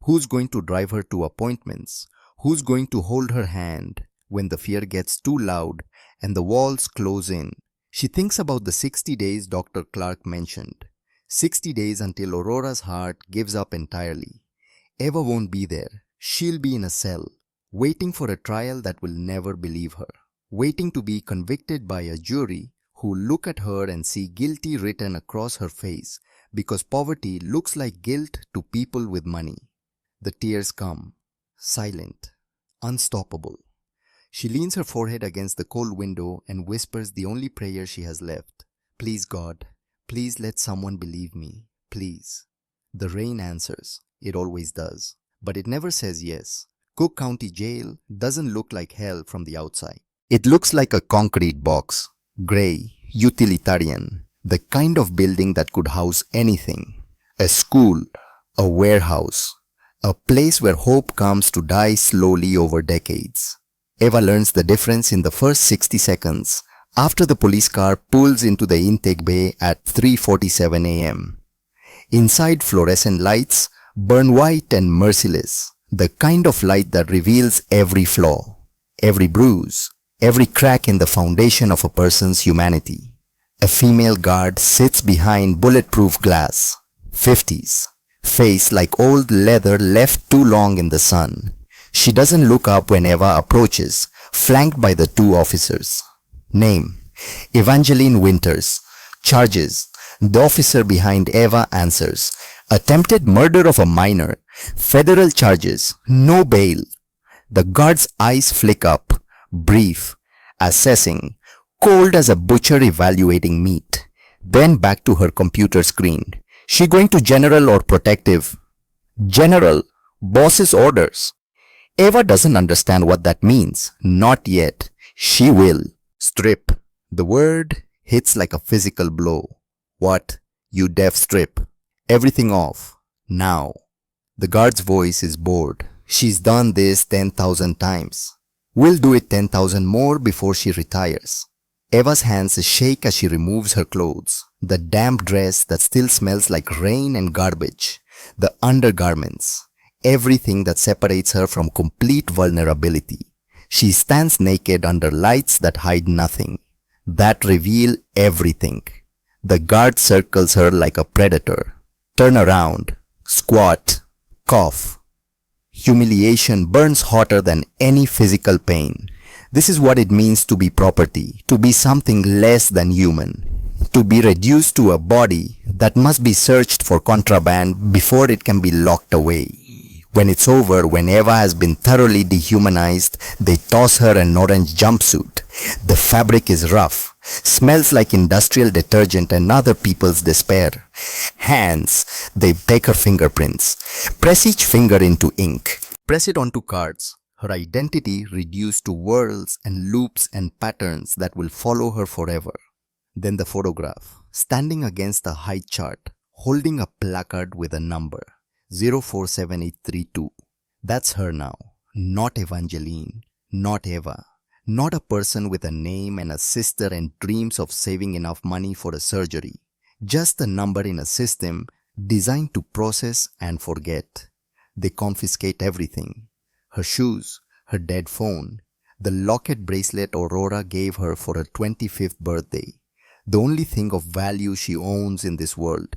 Who's going to drive her to appointments? Who's going to hold her hand when the fear gets too loud and the walls close in? She thinks about the 60 days Dr. Clark mentioned. 60 days until Aurora's heart gives up entirely. Eva won't be there. She'll be in a cell, waiting for a trial that will never believe her, waiting to be convicted by a jury who look at her and see guilty written across her face because poverty looks like guilt to people with money. The tears come, silent, unstoppable. She leans her forehead against the cold window and whispers the only prayer she has left. Please God, please let someone believe me, please. The rain answers, it always does. But it never says yes. Cook County Jail doesn't look like hell from the outside. It looks like a concrete box, grey, utilitarian, the kind of building that could house anything. A school, a warehouse, a place where hope comes to die slowly over decades. Eva learns the difference in the first 60 seconds after the police car pulls into the intake bay at 3:47 a.m. Inside, fluorescent lights burn white and merciless, the kind of light that reveals every flaw, every bruise, every crack in the foundation of a person's humanity. A female guard sits behind bulletproof glass, 50s, face like old leather left too long in the sun. She doesn't look up when Eva approaches, flanked by the two officers. Name: Evangeline Winters. Charges: the officer behind Eva answers: attempted murder of a minor. Federal charges. No bail. The guard's eyes flick up, brief, assessing, cold as a butcher evaluating meat. Then back to her computer screen. She going to general or protective? General. Boss's orders. Eva doesn't understand what that means. Not yet. She will. Strip. The word hits like a physical blow. What? You deaf strip. Everything off. Now. The guard's voice is bored. She's done this 10,000 times. We'll do it 10,000 more before she retires. Eva's hands shake as she removes her clothes. The damp dress that still smells like rain and garbage. The undergarments. Everything that separates her from complete vulnerability. She stands naked under lights that hide nothing, that reveal everything. The guard circles her like a predator. Turn around, squat, cough. Humiliation burns hotter than any physical pain. This is what it means to be property, to be something less than human, to be reduced to a body that must be searched for contraband before it can be locked away. When it's over, when Eva has been thoroughly dehumanized, they toss her an orange jumpsuit. The fabric is rough, smells like industrial detergent and other people's despair. Hands, they take her fingerprints, press each finger into ink, press it onto cards. Her identity reduced to whirls and loops and patterns that will follow her forever. Then the photograph, standing against a height chart, holding a placard with a number. 047832. That's her now. Not Evangeline. Not Eva. Not a person with a name and a sister and dreams of saving enough money for a surgery. Just a number in a system designed to process and forget. They confiscate everything. Her shoes, her dead phone, the locket bracelet Aurora gave her for her 25th birthday. The only thing of value she owns in this world.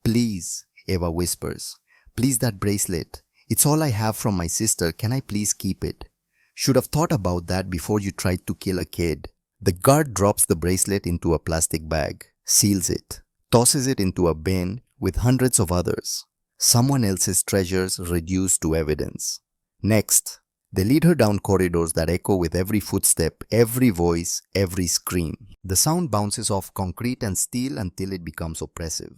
Please, Eva whispers. Please, that bracelet. It's all I have from my sister. Can I please keep it? Should have thought about that before you tried to kill a kid. The guard drops the bracelet into a plastic bag, seals it, tosses it into a bin with hundreds of others. Someone else's treasures reduced to evidence. Next, they lead her down corridors that echo with every footstep, every voice, every scream. The sound bounces off concrete and steel until it becomes oppressive.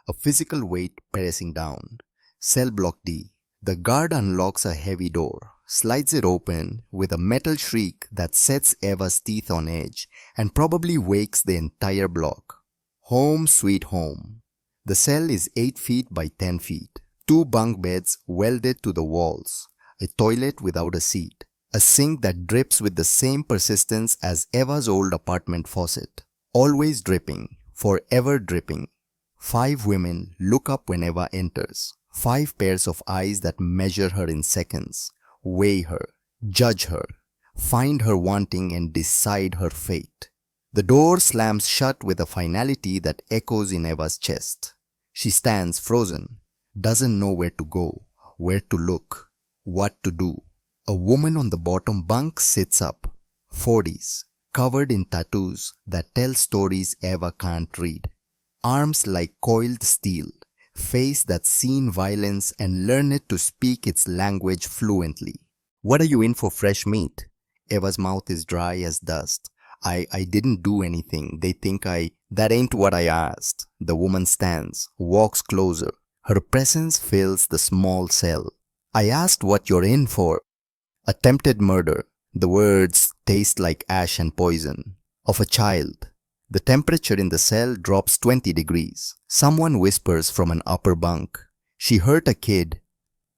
A physical weight pressing down. Cell block D. The guard unlocks a heavy door, slides it open with a metal shriek that sets Eva's teeth on edge and probably wakes the entire block. Home sweet home. The cell is 8 feet by 10 feet. 2 bunk beds welded to the walls. A toilet without a seat. A sink that drips with the same persistence as Eva's old apartment faucet. Always dripping. Forever dripping. 5 women look up when Eva enters. 5 pairs of eyes that measure her in seconds, weigh her, judge her, find her wanting and decide her fate. The door slams shut with a finality that echoes in Eva's chest. She stands frozen, doesn't know where to go, where to look, what to do. A woman on the bottom bunk sits up, 40s, covered in tattoos that tell stories Eva can't read. Arms like coiled steel. Face that's seen violence and learned to speak its language fluently. What are you in for, fresh meat? Eva's mouth is dry as dust. I didn't do anything. They think That ain't what I asked. The woman stands, walks closer. Her presence fills the small cell. I asked what you're in for. Attempted murder. The words taste like ash and poison. Of a child. The temperature in the cell drops 20 degrees. Someone whispers from an upper bunk. She hurt a kid.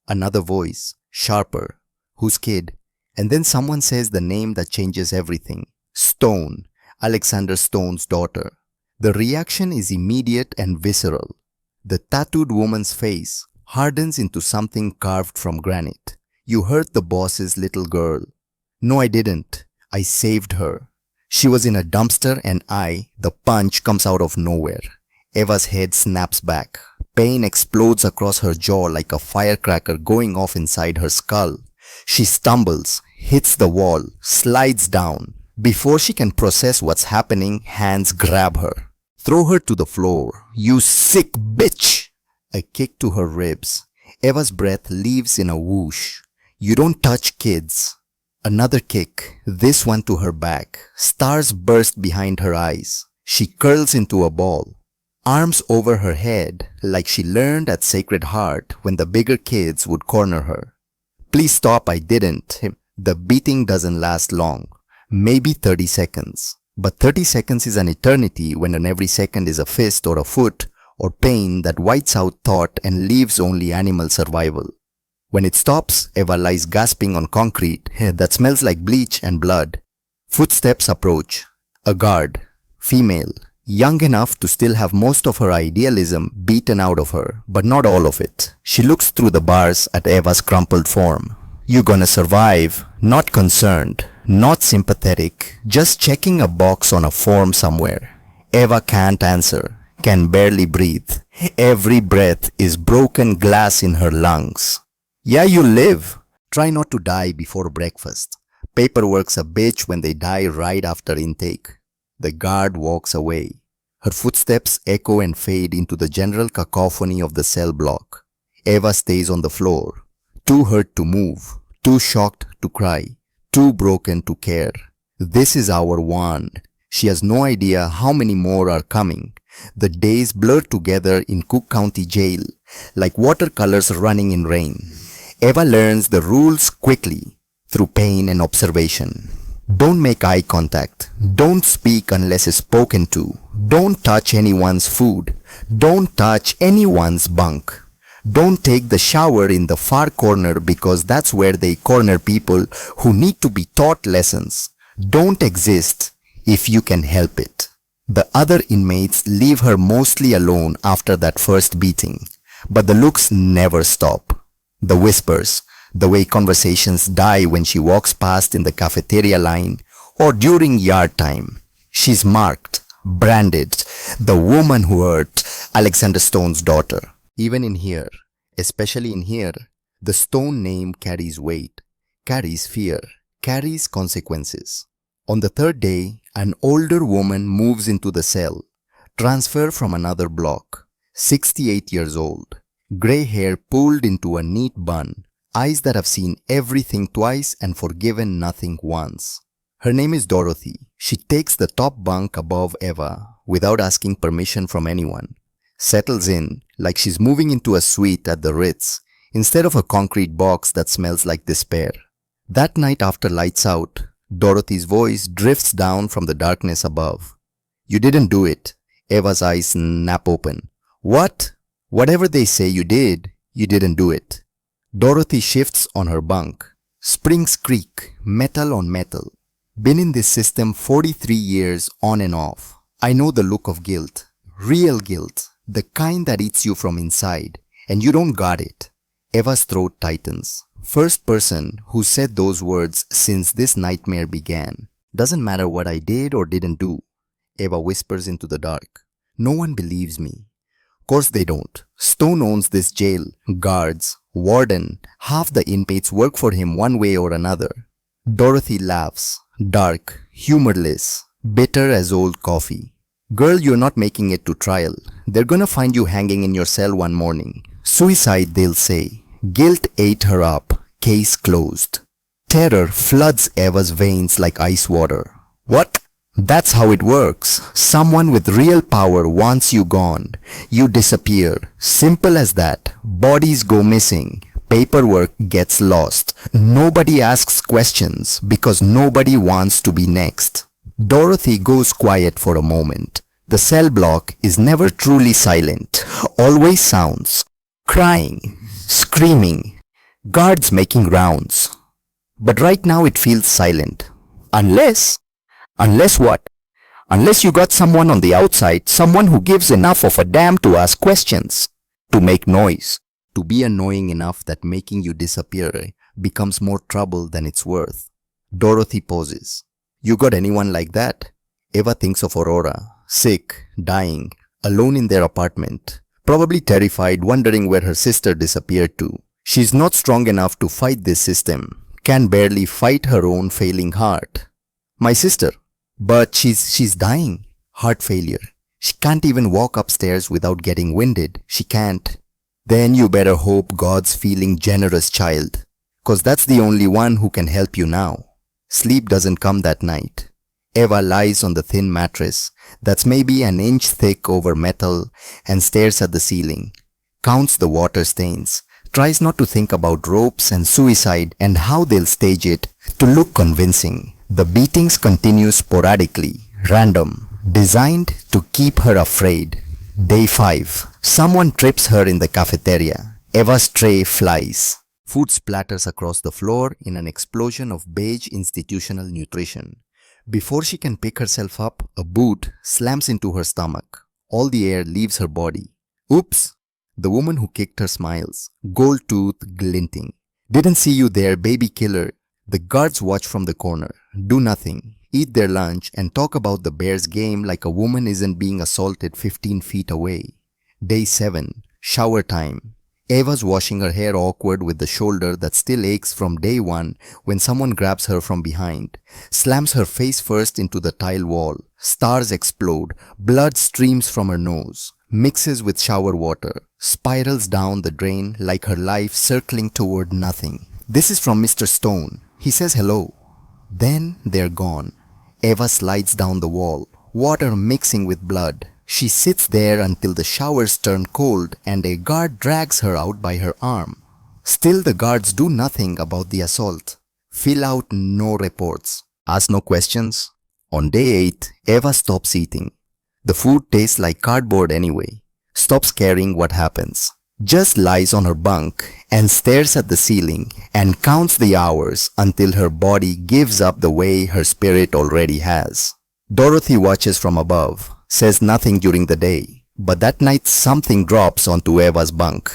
Another voice, sharper. Whose kid? And then someone says the name that changes everything. Stone. Alexander Stone's daughter. The reaction is immediate and visceral. The tattooed woman's face hardens into something carved from granite. You hurt the boss's little girl. No, I didn't. I saved her. She was in a dumpster and the punch comes out of nowhere. Eva's head snaps back. Pain explodes across her jaw like a firecracker going off inside her skull. She stumbles, hits the wall, slides down. Before she can process what's happening, hands grab her. Throw her to the floor. You sick bitch! A kick to her ribs. Eva's breath leaves in a whoosh. You don't touch kids. Another kick, this one to her back. Stars burst behind her eyes. She curls into a ball. Arms over her head like she learned at Sacred Heart when the bigger kids would corner her. Please stop, I didn't. The beating doesn't last long. Maybe 30 seconds. But 30 seconds is an eternity when every second is a fist or a foot or pain that whites out thought and leaves only animal survival. When it stops, Eva lies gasping on concrete that smells like bleach and blood. Footsteps approach. A guard. Female. Young enough to still have most of her idealism beaten out of her, but not all of it. She looks through the bars at Eva's crumpled form. You gonna survive. Not concerned. Not sympathetic. Just checking a box on a form somewhere. Eva can't answer. Can barely breathe. Every breath is broken glass in her lungs. Yeah, you live. Try not to die before breakfast. Paperwork's a bitch when they die right after intake. The guard walks away. Her footsteps echo and fade into the general cacophony of the cell block. Eva stays on the floor. Too hurt to move. Too shocked to cry. Too broken to care. This is hour one. She has no idea how many more are coming. The days blur together in Cook County Jail like watercolors running in rain. Eva learns the rules quickly through pain and observation. Don't make eye contact. Don't speak unless it's spoken to. Don't touch anyone's food. Don't touch anyone's bunk. Don't take the shower in the far corner because that's where they corner people who need to be taught lessons. Don't exist if you can help it. The other inmates leave her mostly alone after that first beating, but the looks never stop. The whispers, the way conversations die when she walks past in the cafeteria line or during yard time. She's marked, branded, the woman who hurt Alexander Stone's daughter. Even in here, especially in here, the Stone name carries weight, carries fear, carries consequences. On the third day, an older woman moves into the cell, transfer from another block, 68 years old, gray hair pulled into a neat bun, eyes that have seen everything twice and forgiven nothing once. Her name is Dorothy. She takes the top bunk above Eva without asking permission from anyone, settles in like she's moving into a suite at the Ritz instead of a concrete box that smells like despair. That night after lights out, Dorothy's voice drifts down from the darkness above. You didn't do it. Eva's eyes snap open. What? Whatever they say you did, you didn't do it. Dorothy shifts on her bunk. Springs creak, metal on metal. Been in this system 43 years on and off. I know the look of guilt. Real guilt. The kind that eats you from inside. And you don't got it. Eva's throat tightens. First person who said those words since this nightmare began. Doesn't matter what I did or didn't do. Eva whispers into the dark. No one believes me. Course they don't. Stone owns this jail. Guards, warden, half the inmates work for him one way or another. Dorothy laughs. Dark, humorless, bitter as old coffee. Girl, you're not making it to trial. They're gonna find you hanging in your cell one morning. Suicide, they'll say. Guilt ate her up. Case closed. Terror floods Eva's veins like ice water. What? That's how it works. Someone with real power wants you gone. You disappear. Simple as that. Bodies go missing. Paperwork gets lost. Nobody asks questions because nobody wants to be next. Dorothy goes quiet for a moment. The cell block is never truly silent. Always sounds. Crying, screaming, guards making rounds. But right now it feels silent. Unless what? Unless you got someone on the outside, someone who gives enough of a damn to ask questions, to make noise, to be annoying enough that making you disappear becomes more trouble than it's worth. Dorothy pauses. You got anyone like that? Eva thinks of Aurora, sick, dying, alone in their apartment, probably terrified, wondering where her sister disappeared to. She's not strong enough to fight this system, can barely fight her own failing heart. My sister. But she's dying. Heart failure. She can't even walk upstairs without getting winded. She can't. Then you better hope God's feeling generous, child. 'Cause that's the only one who can help you now. Sleep doesn't come that night. Eva lies on the thin mattress that's maybe an inch thick over metal and stares at the ceiling. Counts the water stains. Tries not to think about ropes and suicide and how they'll stage it to look convincing. The beatings continue sporadically, random, designed to keep her afraid. Day 5. Someone trips her in the cafeteria. Eva's tray flies. Food splatters across the floor in an explosion of beige institutional nutrition. Before she can pick herself up, a boot slams into her stomach. All the air leaves her body. Oops! The woman who kicked her smiles, gold tooth glinting. Didn't see you there, baby killer. The guards watch from the corner, do nothing, eat their lunch and talk about the Bears game like a woman isn't being assaulted 15 feet away. Day 7. Shower time. Eva's washing her hair awkward with the shoulder that still aches from day 1 when someone grabs her from behind, slams her face first into the tile wall, stars explode, blood streams from her nose, mixes with shower water, spirals down the drain like her life circling toward nothing. This is from Mr. Stone. He says hello. Then they're gone. Eva slides down the wall, water mixing with blood. She sits there until the showers turn cold and a guard drags her out by her arm. Still the guards do nothing about the assault. Fill out no reports. Ask no questions. On day 8, Eva stops eating. The food tastes like cardboard anyway. Stops caring what happens. Just lies on her bunk and stares at the ceiling and counts the hours until her body gives up the way her spirit already has. Dorothy watches from above, says nothing during the day, but that night something drops onto Eva's bunk.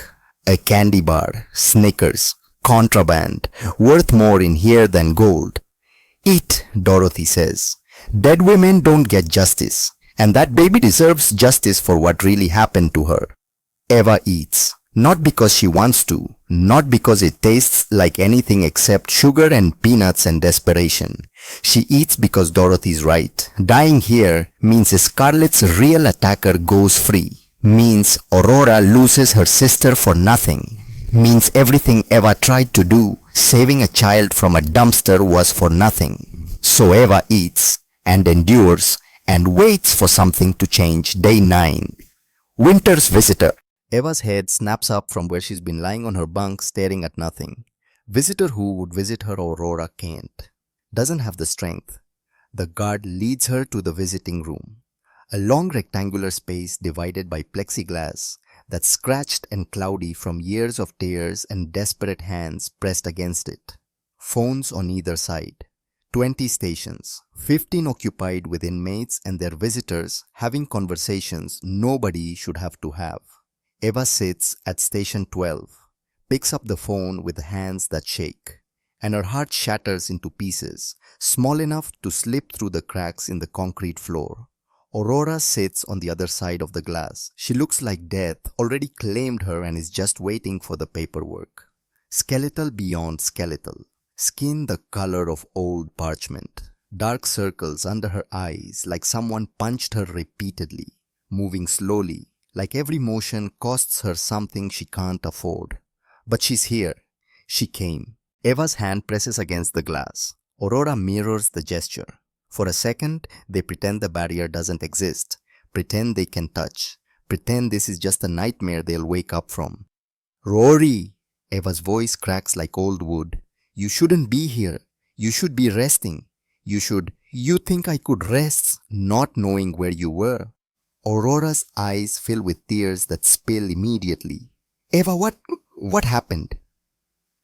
A candy bar, Snickers, contraband, worth more in here than gold. Eat, Dorothy says. Dead women don't get justice, and that baby deserves justice for what really happened to her. Eva eats, not because she wants to, not because it tastes like anything except sugar and peanuts and desperation. She eats because Dorothy's right. Dying here means Scarlett's real attacker goes free. Means Aurora loses her sister for nothing. Means everything Eva tried to do, saving a child from a dumpster, was for nothing. So Eva eats and endures and waits for something to change. Day 9. Winter's visitor. Eva's head snaps up from where she's been lying on her bunk staring at nothing. Visitor who would visit her Aurora can't. Doesn't have the strength. The guard leads her to the visiting room. A long rectangular space divided by plexiglass that's scratched and cloudy from years of tears and desperate hands pressed against it. Phones on either side. 20 stations, 15 occupied with inmates and their visitors having conversations nobody should have to have. Eva sits at station 12, picks up the phone with hands that shake, and her heart shatters into pieces, small enough to slip through the cracks in the concrete floor. Aurora sits on the other side of the glass. She looks like death already claimed her and is just waiting for the paperwork. Skeletal beyond skeletal, skin the color of old parchment, dark circles under her eyes like someone punched her repeatedly, moving slowly, like every motion costs her something she can't afford. But she's here. She came. Eva's hand presses against the glass. Aurora mirrors the gesture. For a second, they pretend the barrier doesn't exist. Pretend they can touch. Pretend this is just a nightmare they'll wake up from. Rory! Eva's voice cracks like old wood. You shouldn't be here. You should be resting. You think I could rest not knowing where you were? Aurora's eyes fill with tears that spill immediately. Eva, what happened?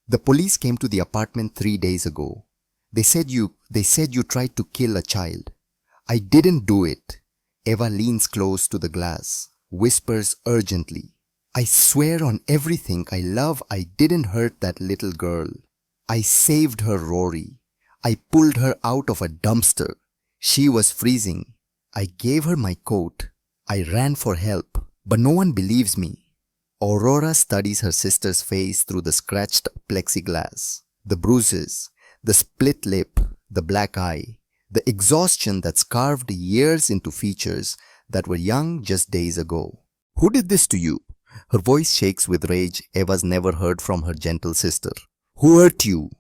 The police came to the apartment 3 days ago. They said you tried to kill a child. I didn't do it. Eva leans close to the glass, whispers urgently. I swear on everything I love I didn't hurt that little girl. I saved her, Rory. I pulled her out of a dumpster. She was freezing. I gave her my coat. I ran for help, but no one believes me. Aurora studies her sister's face through the scratched plexiglass, the bruises, the split lip, the black eye, the exhaustion that's carved years into features that were young just days ago. Who did this to you? Her voice shakes with rage Eva's never heard from her gentle sister. Who hurt you?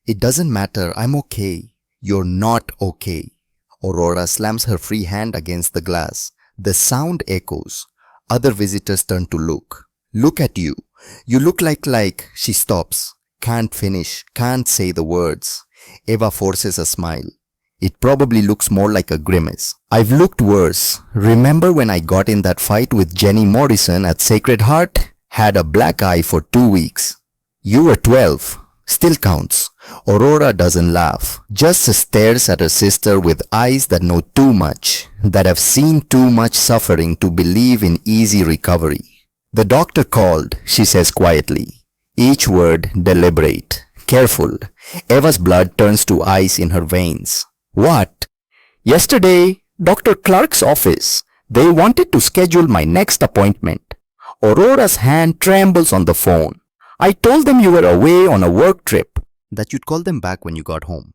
It doesn't matter, I'm okay. You're not okay. Aurora slams her free hand against the glass. The sound echoes. Other visitors turn to look. Look at you. You look like. She stops. Can't finish. Can't say the words. Eva forces a smile. It probably looks more like a grimace. I've looked worse. Remember when I got in that fight with Jenny Morrison at Sacred Heart? Had a black eye for 2 weeks. You were 12. Still counts. Aurora doesn't laugh, just stares at her sister with eyes that know too much, that have seen too much suffering to believe in easy recovery. The doctor called, she says quietly, each word deliberate, careful. Eva's blood turns to ice in her veins. What? Yesterday, Dr. Clark's office. They wanted to schedule my next appointment. Aurora's hand trembles on the phone. I told them you were away on a work trip. That you'd call them back when you got home.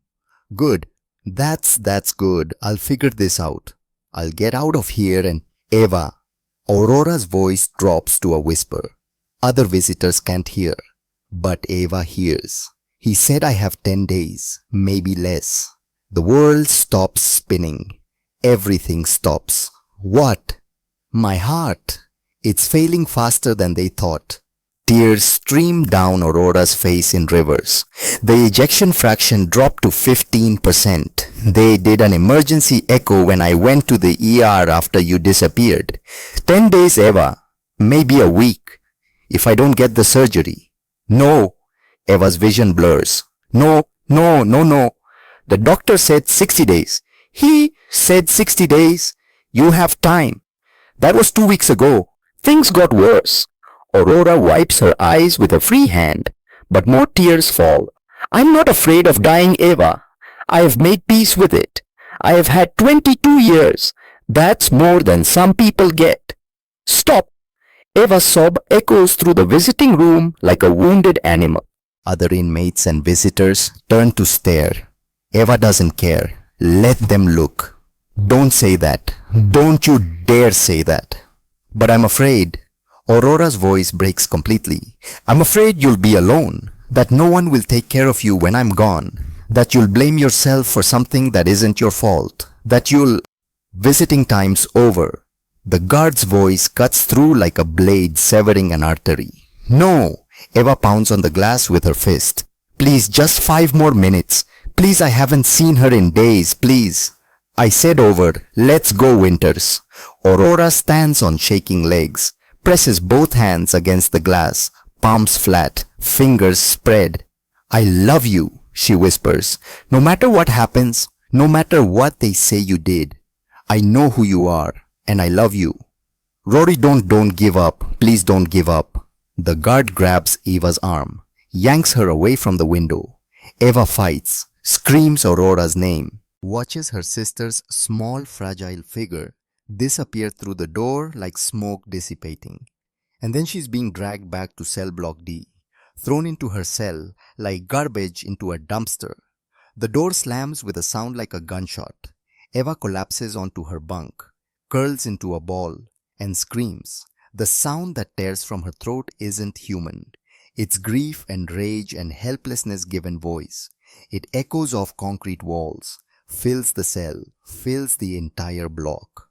Good. That's good. I'll figure this out. I'll get out of here and... Eva. Aurora's voice drops to a whisper. Other visitors can't hear. But Eva hears. He said I have 10 days, maybe less. The world stops spinning. Everything stops. What? My heart. It's failing faster than they thought. Tears streamed down Aurora's face in rivers. The ejection fraction dropped to 15%. They did an emergency echo when I went to the ER after you disappeared. 10 days, Eva. Maybe a week. If I don't get the surgery. No. Eva's vision blurs. No. The doctor said 60 days. He said 60 days. You have time. That was 2 weeks ago. Things got worse. Aurora wipes her eyes with a free hand, but more tears fall. I'm not afraid of dying, Eva. I have made peace with it. I have had 22 years. That's more than some people get. Stop! Eva's sob echoes through the visiting room like a wounded animal. Other inmates and visitors turn to stare. Eva doesn't care. Let them look. Don't say that. Don't you dare say that. But I'm afraid. Aurora's voice breaks completely. I'm afraid you'll be alone, that no one will take care of you when I'm gone, that you'll blame yourself for something that isn't your fault, that you'll... Visiting time's over. The guard's voice cuts through like a blade severing an artery. No! Eva pounds on the glass with her fist. Please, just 5 more minutes. Please, I haven't seen her in days, please. I said over. Let's go, Winters. Aurora stands on shaking legs. Presses both hands against the glass, palms flat, fingers spread. I love you, she whispers. No matter what happens, no matter what they say you did, I know who you are, and I love you. Rory, don't give up. Please don't give up. The guard grabs Eva's arm, yanks her away from the window. Eva fights, screams Aurora's name, watches her sister's small, fragile figure disappear through the door like smoke dissipating. And then she's being dragged back to cell block D, thrown into her cell like garbage into a dumpster. The door slams with a sound like a gunshot. Eva collapses onto her bunk, curls into a ball, and screams. The sound that tears from her throat isn't human. It's grief and rage and helplessness given voice. It echoes off concrete walls, fills the cell, fills the entire block.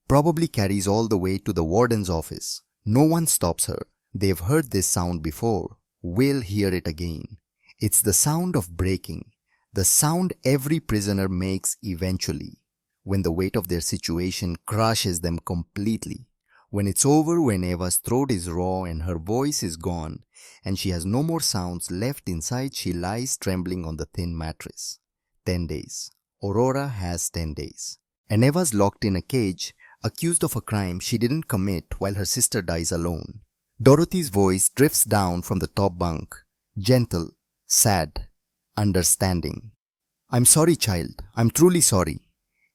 Probably carries all the way to the warden's office. No one stops her. They've heard this sound before. Will hear it again. It's the sound of breaking, the sound every prisoner makes eventually, when the weight of their situation crushes them completely. When it's over, when Eva's throat is raw and her voice is gone, and she has no more sounds left inside, she lies trembling on the thin mattress. 10 days. Aurora has 10 days. And Eva's locked in a cage, accused of a crime she didn't commit while her sister dies alone. Dorothy's voice drifts down from the top bunk, gentle, sad, understanding. I'm sorry, child. I'm truly sorry.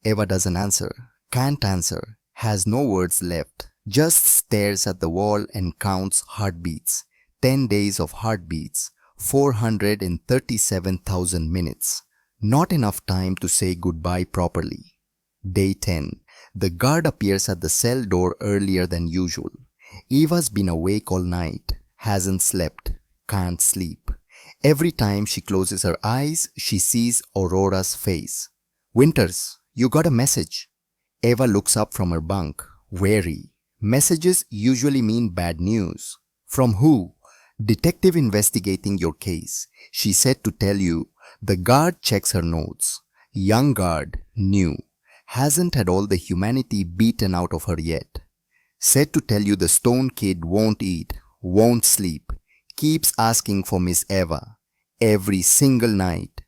Eva doesn't answer, can't answer, has no words left, just stares at the wall and counts heartbeats. 10 days of heartbeats, 437,000 minutes. Not enough time to say goodbye properly. Day 10. The guard appears at the cell door earlier than usual. Eva's been awake all night, hasn't slept, can't sleep. Every time she closes her eyes, she sees Aurora's face. Winters, you got a message. Eva looks up from her bunk, wary. Messages usually mean bad news. From who? Detective investigating your case. She said to tell you. The guard checks her notes. Young guard, new. Hasn't had all the humanity beaten out of her yet. Said to tell you the stone kid won't eat, won't sleep. Keeps asking for Miss Eva. Every single night.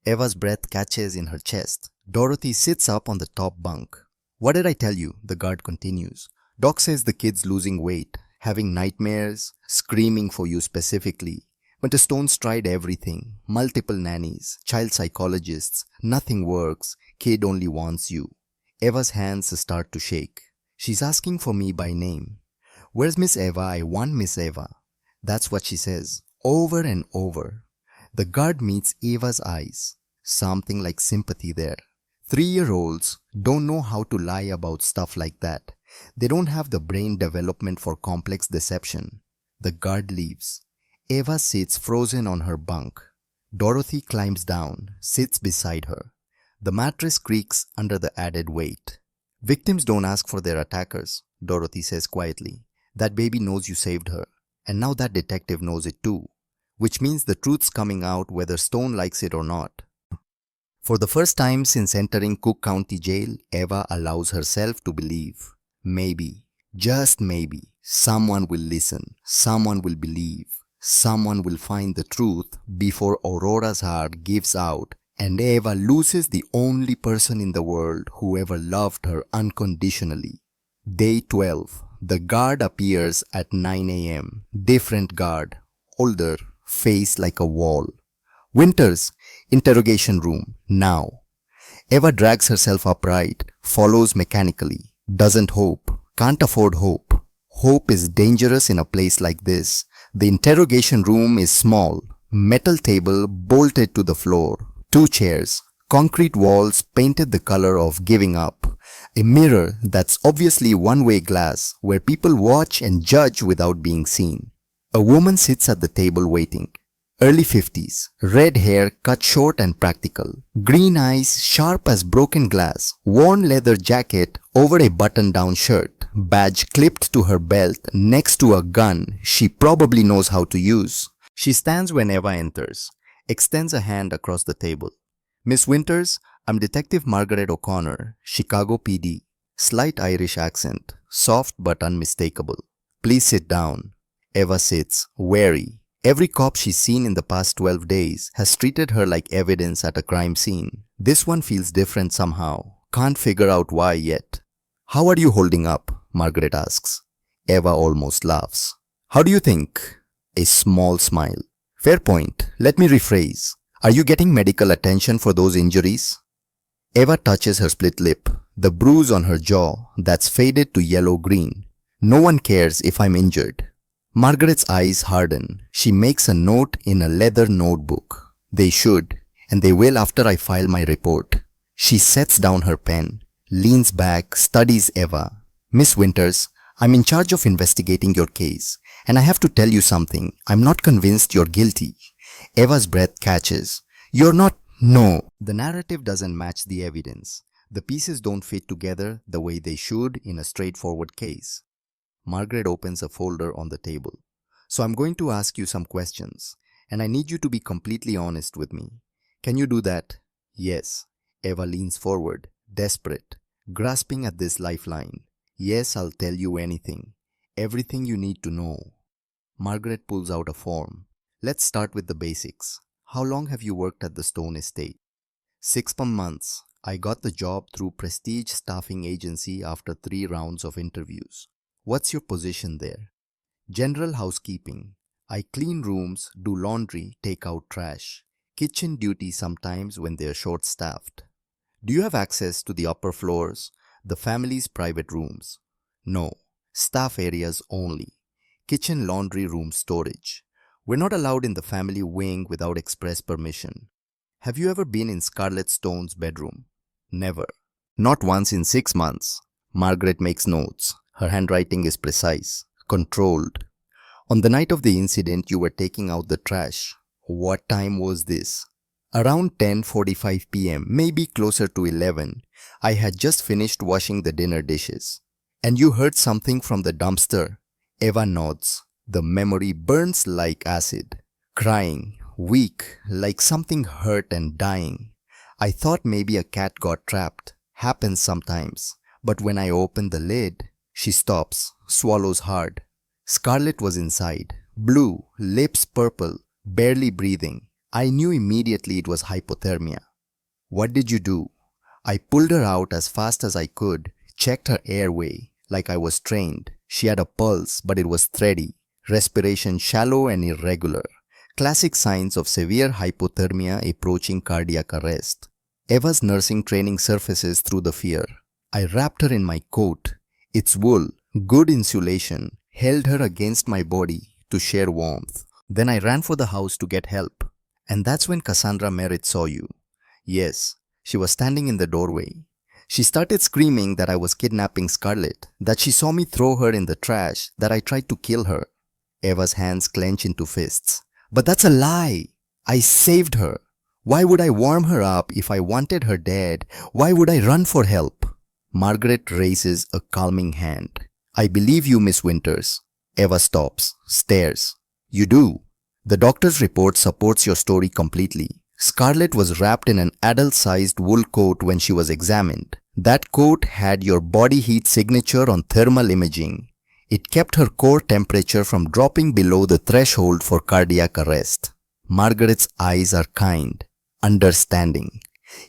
Eva's breath catches in her chest. Dorothy sits up on the top bunk. What did I tell you? The guard continues. Doc says the kid's losing weight, having nightmares, screaming for you specifically. But the Stones tried everything. Multiple nannies, child psychologists. Nothing works. Kid only wants you. Eva's hands start to shake. She's asking for me by name. Where's Miss Eva? I want Miss Eva. That's what she says, over and over. The guard meets Eva's eyes. Something like sympathy there. 3-year-olds don't know how to lie about stuff like that. They don't have the brain development for complex deception. The guard leaves. Eva sits frozen on her bunk. Dorothy climbs down, sits beside her. The mattress creaks under the added weight. Victims don't ask for their attackers, Dorothy says quietly. That baby knows you saved her. And now that detective knows it too. Which means the truth's coming out whether Stone likes it or not. For the first time since entering Cook County Jail, Eva allows herself to believe. Maybe, just maybe, someone will listen, someone will believe, someone will find the truth before Aurora's heart gives out and Eva loses the only person in the world who ever loved her unconditionally. Day 12. The guard appears at 9 a.m. Different guard, older, face like a wall. Winters, interrogation room, now. Eva drags herself upright, follows mechanically, doesn't hope, can't afford hope. Hope is dangerous in a place like this. The interrogation room is small, metal table bolted to the floor, 2 chairs, concrete walls painted the color of giving up, a mirror that's obviously one-way glass where people watch and judge without being seen. A woman sits at the table waiting. Early 50s, red hair cut short and practical, green eyes sharp as broken glass, worn leather jacket over a button-down shirt, badge clipped to her belt next to a gun she probably knows how to use. She stands when Eva enters, extends a hand across the table. Miss Winters, I'm Detective Margaret O'Connor, Chicago PD. Slight Irish accent, soft but unmistakable. Please sit down. Eva sits, wary. Every cop she's seen in the past 12 days has treated her like evidence at a crime scene. This one feels different somehow. Can't figure out why yet. How are you holding up? Margaret asks. Eva almost laughs. How do you think? A small smile. Fair point. Let me rephrase. Are you getting medical attention for those injuries? Eva touches her split lip, the bruise on her jaw that's faded to yellow-green. No one cares if I'm injured. Margaret's eyes harden. She makes a note in a leather notebook. They should, and they will after I file my report. She sets down her pen, leans back, studies Eva. Miss Winters, I'm in charge of investigating your case, and I have to tell you something. I'm not convinced you're guilty. Eva's breath catches. You're not. No. The narrative doesn't match the evidence. The pieces don't fit together the way they should in a straightforward case. Margaret opens a folder on the table. So I'm going to ask you some questions. and I need you to be completely honest with me. Can you do that? Yes. Eva leans forward, desperate, grasping at this lifeline. Yes, I'll tell you anything. Everything you need to know. Margaret pulls out a form. Let's start with the basics. How long have you worked at the Stone Estate? 6 months. I got the job through prestige staffing agency after 3 rounds of interviews. What's your position there? General housekeeping. I clean rooms, do laundry, take out trash. Kitchen duty sometimes when they're short-staffed. Do you have access to the upper floors, the family's private rooms? No. Staff areas only. Kitchen laundry room storage. We're not allowed in the family wing without express permission. Have you ever been in Scarlett Stone's bedroom? Never. Not once in 6 months. Margaret makes notes. Her handwriting is precise, controlled. On the night of the incident, you were taking out the trash. What time was this? Around 10:45 p.m., maybe closer to 11. I had just finished washing the dinner dishes. And you heard something from the dumpster? Eva nods. The memory burns like acid. Crying, weak, like something hurt and dying. I thought maybe a cat got trapped. Happens sometimes. But when I open the lid, she stops, swallows hard. Scarlett was inside. Blue, lips purple, barely breathing. I knew immediately it was hypothermia. What did you do? I pulled her out as fast as I could, checked her airway, like I was trained. She had a pulse, but it was thready. Respiration shallow and irregular. Classic signs of severe hypothermia approaching cardiac arrest. Eva's nursing training surfaces through the fear. I wrapped her in my coat. Its wool, good insulation, held her against my body to share warmth. Then I ran for the house to get help. And that's when Cassandra Merritt saw you. Yes, she was standing in the doorway. She started screaming that I was kidnapping Scarlett, that she saw me throw her in the trash, that I tried to kill her. Eva's hands clench into fists. But that's a lie! I saved her. Why would I warm her up if I wanted her dead? Why would I run for help? Margaret raises a calming hand. I believe you, Miss Winters. Eva stops, stares. You do. The doctor's report supports your story completely. Scarlett was wrapped in an adult-sized wool coat when she was examined. That coat had your body heat signature on thermal imaging. It kept her core temperature from dropping below the threshold for cardiac arrest. Margaret's eyes are kind, understanding.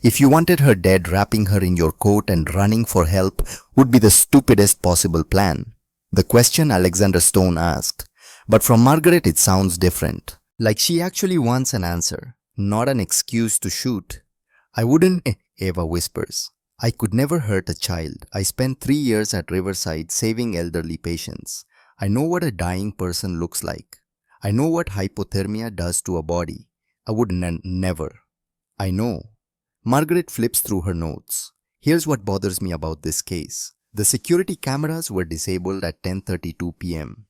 If you wanted her dead, wrapping her in your coat and running for help would be the stupidest possible plan. The question Alexander Stone asked. But from Margaret it sounds different. Like she actually wants an answer, not an excuse to shoot. I wouldn't, Eva whispers. I could never hurt a child. I spent 3 years at Riverside saving elderly patients. I know what a dying person looks like. I know what hypothermia does to a body. I would never. I know. Margaret flips through her notes. Here's what bothers me about this case. The security cameras were disabled at 10:32 p.m.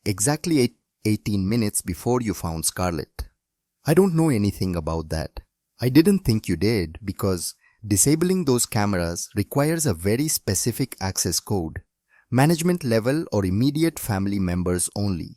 Exactly 18 minutes before you found Scarlett. I don't know anything about that. I didn't think you did because disabling those cameras requires a very specific access code. Management level or immediate family members only.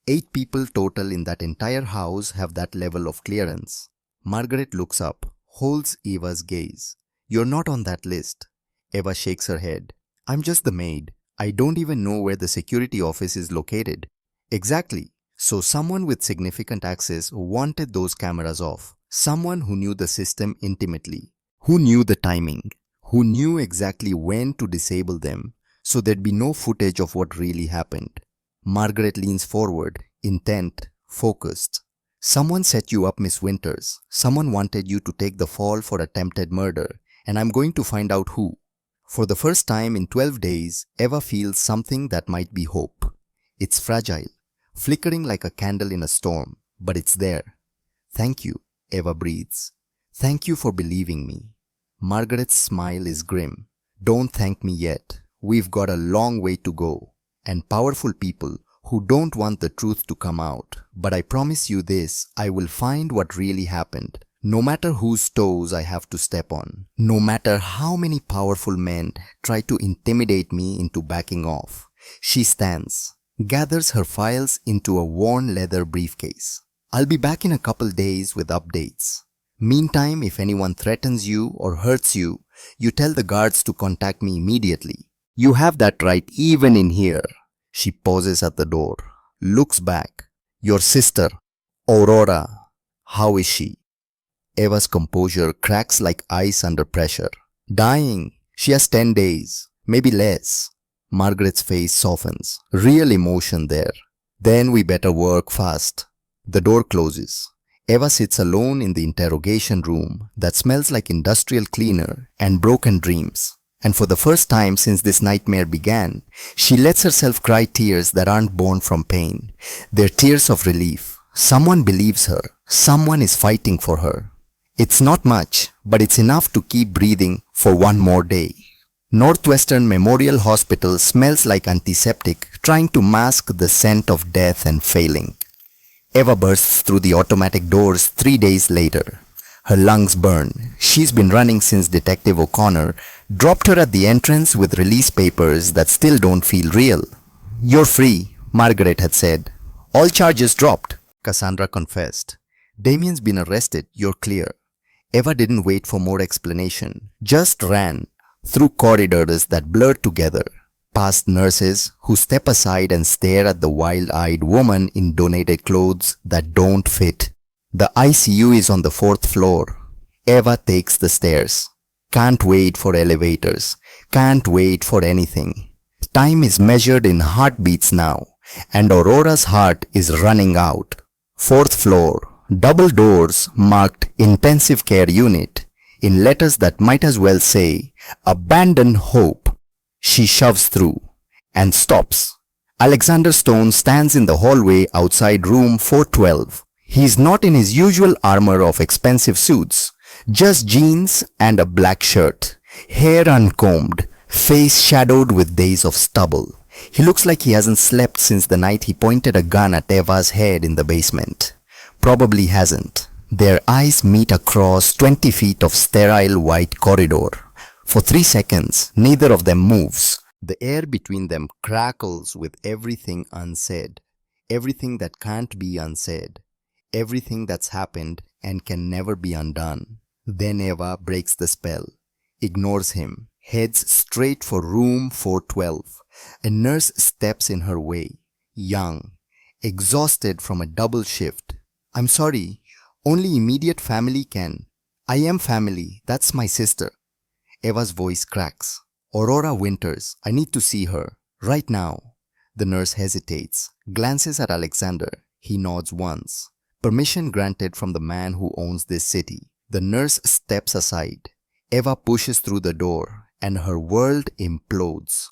8 people total in that entire house have that level of clearance. Margaret looks up, holds Eva's gaze. You're not on that list. Eva shakes her head. I'm just the maid. I don't even know where the security office is located. Exactly. So someone with significant access wanted those cameras off. Someone who knew the system intimately. Who knew the timing. Who knew exactly when to disable them so there'd be no footage of what really happened. Margaret leans forward, intent, focused. Someone set you up, Miss Winters. Someone wanted you to take the fall for attempted murder, and I'm going to find out who. For the first time in 12 days, Eva feels something that might be hope. It's fragile, flickering like a candle in a storm, but it's there. Thank you, Eva breathes. Thank you for believing me. Margaret's smile is grim. Don't thank me yet. We've got a long way to go. And powerful people who don't want the truth to come out. But I promise you this, I will find what really happened. No matter whose toes I have to step on. No matter how many powerful men try to intimidate me into backing off. She stands, gathers her files into a worn leather briefcase. I'll be back in a couple days with updates. Meantime, if anyone threatens you or hurts you, you tell the guards to contact me immediately. You have that right even in here. She pauses at the door, looks back. Your sister, Aurora, how is she? Eva's composure cracks like ice under pressure. Dying. She has 10 days, maybe less. Margaret's face softens. Real emotion there. Then we better work fast. The door closes. Eva sits alone in the interrogation room that smells like industrial cleaner and broken dreams. And for the first time since this nightmare began, she lets herself cry tears that aren't born from pain. They're tears of relief. Someone believes her. Someone is fighting for her. It's not much, but it's enough to keep breathing for one more day. Northwestern Memorial Hospital smells like antiseptic, trying to mask the scent of death and failing. Eva bursts through the automatic doors 3 days later. Her lungs burn. She's been running since Detective O'Connor dropped her at the entrance with release papers that still don't feel real. You're free, Margaret had said. All charges dropped, Cassandra confessed. Damien's been arrested, you're clear. Eva didn't wait for more explanation, just ran through corridors that blurred together, past nurses who step aside and stare at the wild-eyed woman in donated clothes that don't fit. The ICU is on the 4th floor. Eva takes the stairs. Can't wait for elevators. Can't wait for anything. Time is measured in heartbeats now, and Aurora's heart is running out. 4th floor. Double doors marked intensive care unit in letters that might as well say abandon hope. She shoves through and stops. Alexander Stone stands in the hallway outside room 412. He's not in his usual armor of expensive suits, just jeans and a black shirt, hair uncombed, face shadowed with days of stubble. He looks like he hasn't slept since the night he pointed a gun at Eva's head in the basement. Probably hasn't. Their eyes meet across 20 feet of sterile white corridor. For 3 seconds, neither of them moves. The air between them crackles with everything unsaid, everything that can't be unsaid, everything that's happened and can never be undone. Then Eva breaks the spell, ignores him, heads straight for room 412. A nurse steps in her way, young, exhausted from a double shift. I'm sorry, only immediate family can. I am family, that's my sister. Eva's voice cracks. Aurora Winters, I need to see her, right now. The nurse hesitates, glances at Alexander. He nods once. Permission granted from the man who owns this city. The nurse steps aside. Eva pushes through the door, and her world implodes.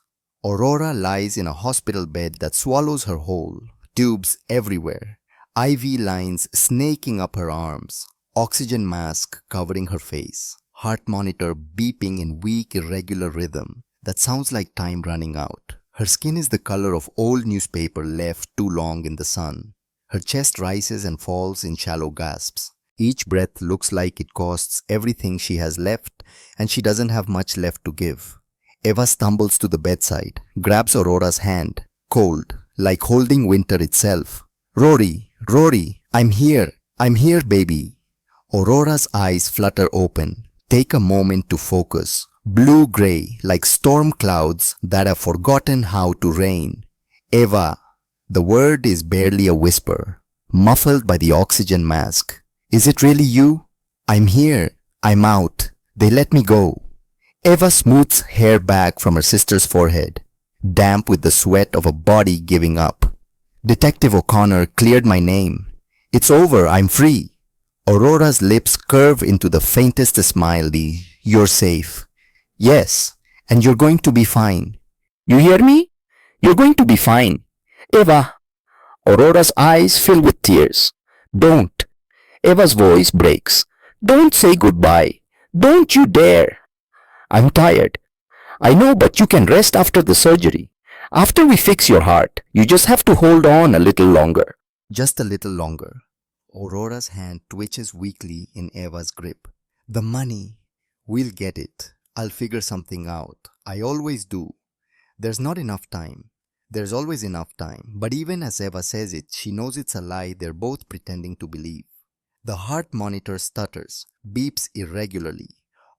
Aurora lies in a hospital bed that swallows her whole, tubes everywhere. IV lines snaking up her arms, oxygen mask covering her face, heart monitor beeping in weak, irregular rhythm that sounds like time running out. Her skin is the color of old newspaper left too long in the sun. Her chest rises and falls in shallow gasps. Each breath looks like it costs everything she has left, and she doesn't have much left to give. Eva stumbles to the bedside, grabs Aurora's hand, cold, like holding winter itself. Rory, I'm here, baby. Aurora's eyes flutter open, take a moment to focus. Blue-gray, like storm clouds that have forgotten how to rain. Eva. The word is barely a whisper, muffled by the oxygen mask. Is it really you? I'm here. I'm out. They let me go. Eva smooths hair back from her sister's forehead, damp with the sweat of a body giving up. Detective O'Connor cleared my name. It's over. I'm free. Aurora's lips curve into the faintest smile. You're safe. Yes, and you're going to be fine. You hear me? You're going to be fine. Eva. Aurora's eyes fill with tears. Don't. Eva's voice breaks. Don't say goodbye. Don't you dare. I'm tired. I know, but you can rest after the surgery. After we fix your heart, you just have to hold on a little longer. Just a little longer. Aurora's hand twitches weakly in Eva's grip. The money. We'll get it. I'll figure something out. I always do. There's not enough time. There's always enough time, but even as Eva says it, she knows it's a lie they're both pretending to believe. The heart monitor stutters, beeps irregularly.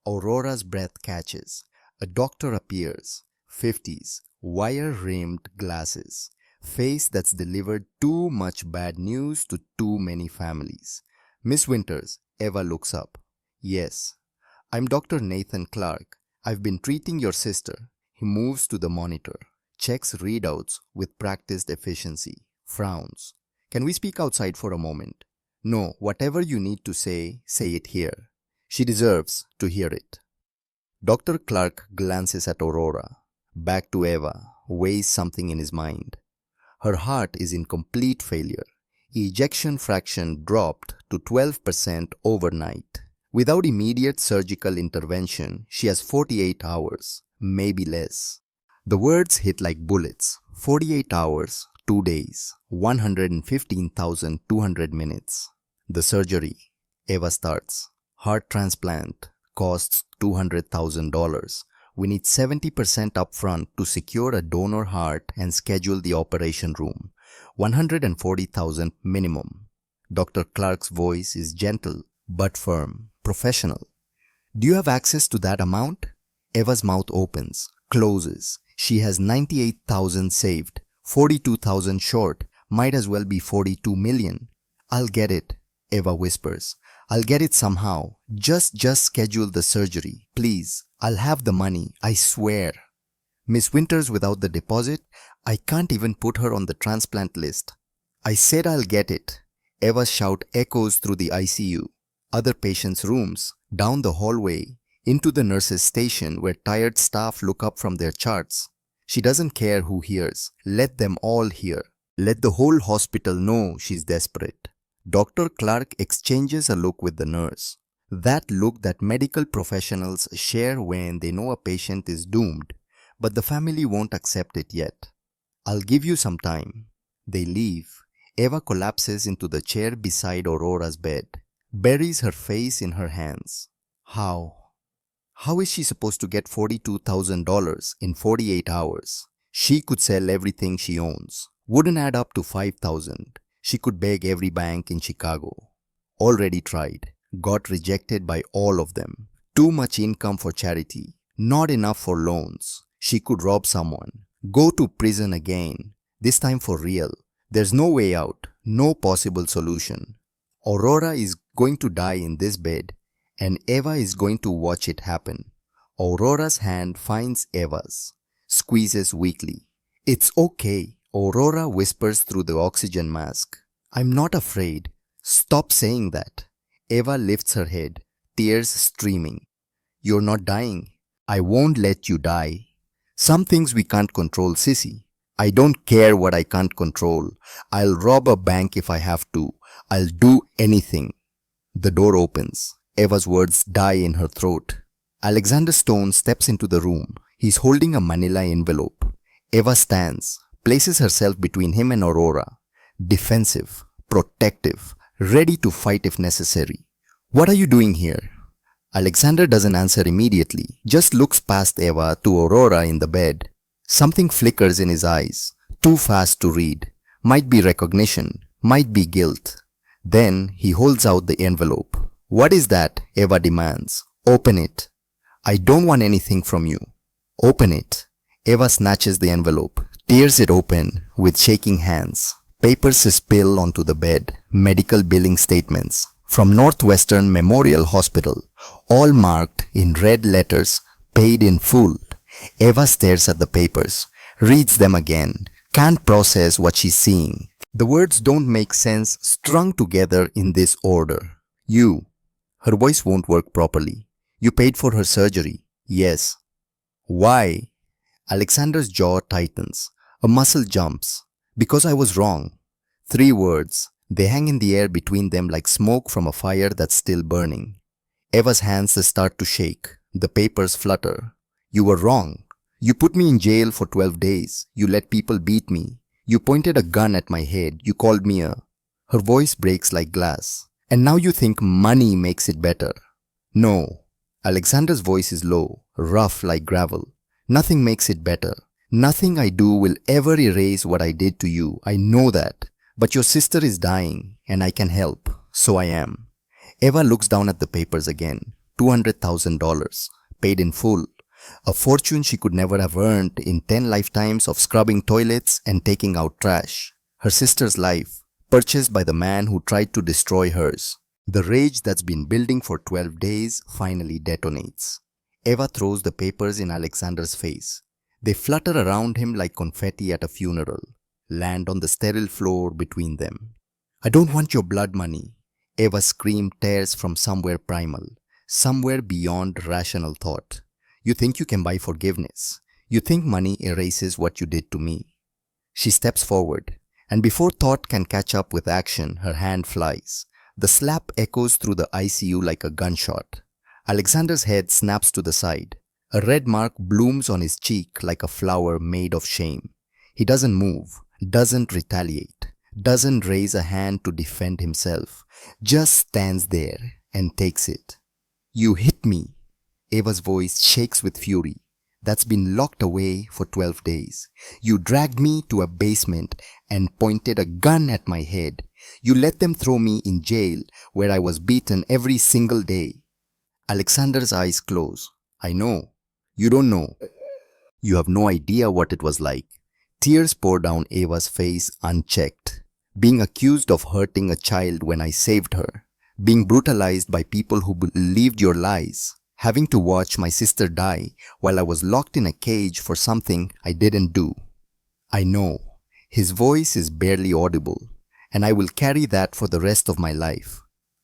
Aurora's breath catches. A doctor appears. 50s, wire-rimmed glasses. Face that's delivered too much bad news to too many families. Miss Winters, Eva looks up. Yes. I'm Dr. Nathan Clark. I've been treating your sister. He moves to the monitor. Checks readouts with practiced efficiency. Frowns. Can we speak outside for a moment? No, whatever you need to say it here. She deserves to hear it. Dr. Clark glances at Aurora. Back to Eva, weighs something in his mind. Her heart is in complete failure. Ejection fraction dropped to 12% overnight. Without immediate surgical intervention, she has 48 hours, maybe less. The words hit like bullets. 48 hours, 2 days, 115,200 minutes. The surgery. Eva starts. Heart transplant costs $200,000. We need 70% upfront to secure a donor heart and schedule the operation room. 140,000 minimum. Dr. Clark's voice is gentle but firm, professional. Do you have access to that amount? Eva's mouth opens, closes. She has 98,000 saved, 42,000 short, might as well be 42 million. I'll get it, Eva whispers. I'll get it somehow. Just schedule the surgery, please. I'll have the money, I swear. Miss Winters without the deposit? I can't even put her on the transplant list. I said I'll get it. Eva's shout echoes through the ICU, other patients' rooms, down the hallway, into the nurses' station where tired staff look up from their charts. She doesn't care who hears. Let them all hear. Let the whole hospital know she's desperate. Dr. Clark exchanges a look with the nurse. That look that medical professionals share when they know a patient is doomed, but the family won't accept it yet. I'll give you some time. They leave. Eva collapses into the chair beside Aurora's bed, buries her face in her hands. How is she supposed to get $42,000 in 48 hours? She could sell everything she owns. Wouldn't add up to $5,000. She could beg every bank in Chicago. Already tried. Got rejected by all of them. Too much income for charity. Not enough for loans. She could rob someone. Go to prison again. This time for real. There's no way out. No possible solution. Aurora is going to die in this bed, and Eva is going to watch it happen. Aurora's hand finds Eva's. Squeezes weakly. It's okay, Aurora whispers through the oxygen mask. I'm not afraid. Stop saying that. Eva lifts her head, tears streaming. You're not dying. I won't let you die. Some things we can't control, sissy. I don't care what I can't control. I'll rob a bank if I have to. I'll do anything. The door opens. Eva's words die in her throat. Alexander Stone steps into the room. He's holding a manila envelope. Eva stands, places herself between him and Aurora. Defensive, protective, ready to fight if necessary. What are you doing here? Alexander doesn't answer immediately, just looks past Eva to Aurora in the bed. Something flickers in his eyes, too fast to read. Might be recognition, might be guilt. Then he holds out the envelope. What is that? Eva demands. Open it. I don't want anything from you. Open it. Eva snatches the envelope, tears it open with shaking hands. Papers spill onto the bed. Medical billing statements from Northwestern Memorial Hospital, all marked in red letters, paid in full. Eva stares at the papers, reads them again, can't process what she's seeing. The words don't make sense strung together in this order. You. Her voice won't work properly. You paid for her surgery. Yes. Why? Alexander's jaw tightens. A muscle jumps. Because I was wrong. 3 words. They hang in the air between them like smoke from a fire that's still burning. Eva's hands start to shake. The papers flutter. You were wrong. You put me in jail for 12 days. You let people beat me. You pointed a gun at my head. You called me a... Her voice breaks like glass. And now you think money makes it better. No. Alexander's voice is low, rough like gravel. Nothing makes it better. Nothing I do will ever erase what I did to you. I know that. But your sister is dying and I can help. So I am. Eva looks down at the papers again. $200,000. Paid in full. A fortune she could never have earned in 10 lifetimes of scrubbing toilets and taking out trash. Her sister's life, purchased by the man who tried to destroy hers. The rage that's been building for 12 days finally detonates. Eva throws the papers in Alexander's face. They flutter around him like confetti at a funeral, land on the sterile floor between them. I don't want your blood money. Eva's scream tears from somewhere primal, somewhere beyond rational thought. You think you can buy forgiveness. You think money erases what you did to me. She steps forward, and before thought can catch up with action, her hand flies. The slap echoes through the ICU like a gunshot. Alexander's head snaps to the side. A red mark blooms on his cheek like a flower made of shame. He doesn't move, doesn't retaliate, doesn't raise a hand to defend himself, just stands there and takes it. You hit me. Eva's voice shakes with fury. That's been locked away for 12 days. You dragged me to a basement and pointed a gun at my head. You let them throw me in jail where I was beaten every single day. Alexander's eyes close. I know. You don't know. You have no idea what it was like. Tears pour down Eva's face unchecked. Being accused of hurting a child when I saved her. Being brutalized by people who believed your lies. Having to watch my sister die while I was locked in a cage for something I didn't do. I know. His voice is barely audible, and I will carry that for the rest of my life.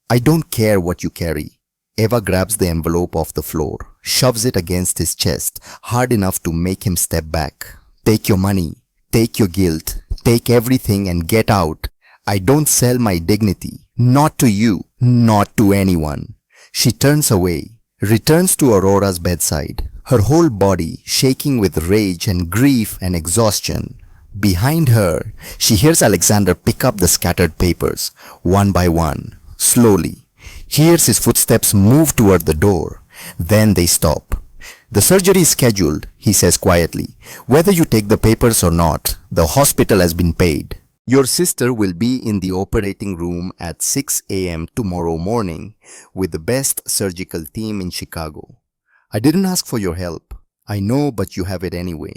I don't care what you carry. Eva grabs the envelope off the floor, shoves it against his chest, hard enough to make him step back. Take your money, take your guilt, take everything and get out. I don't sell my dignity, not to you, not to anyone. She turns away, returns to Aurora's bedside, her whole body shaking with rage and grief and exhaustion. Behind her, she hears Alexander pick up the scattered papers, one by one, slowly. Hears his footsteps move toward the door. Then they stop. The surgery is scheduled, he says quietly. Whether you take the papers or not, the hospital has been paid. Your sister will be in the operating room at 6 a.m. tomorrow morning with the best surgical team in Chicago. I didn't ask for your help. I know, but you have it anyway.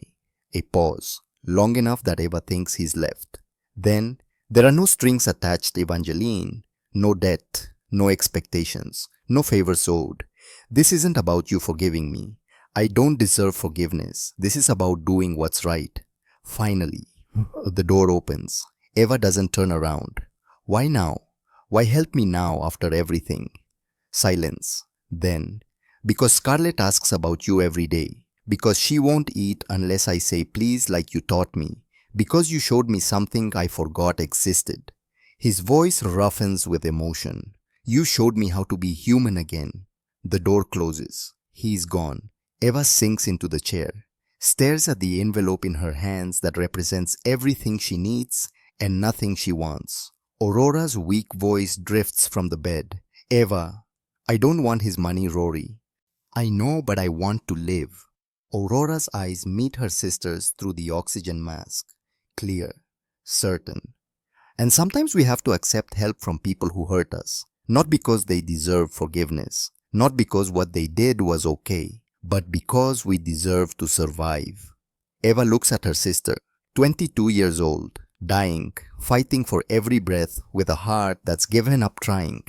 A pause, long enough that Eva thinks he's left. Then, there are no strings attached, Evangeline. No debt, no expectations, no favors owed. This isn't about you forgiving me. I don't deserve forgiveness. This is about doing what's right. Finally, the door opens. Eva doesn't turn around. Why now? Why help me now after everything? Silence. Then, because Scarlett asks about you every day. Because she won't eat unless I say please like you taught me. Because you showed me something I forgot existed. His voice roughens with emotion. You showed me how to be human again. The door closes. He's gone. Eva sinks into the chair, stares at the envelope in her hands that represents everything she needs and nothing she wants. Aurora's weak voice drifts from the bed. Eva, I don't want his money, Rory. I know, but I want to live. Aurora's eyes meet her sister's through the oxygen mask. Clear, certain. And sometimes we have to accept help from people who hurt us. Not because they deserve forgiveness. Not because what they did was okay. But because we deserve to survive. Eva looks at her sister, 22 years old, dying, fighting for every breath with a heart that's given up trying.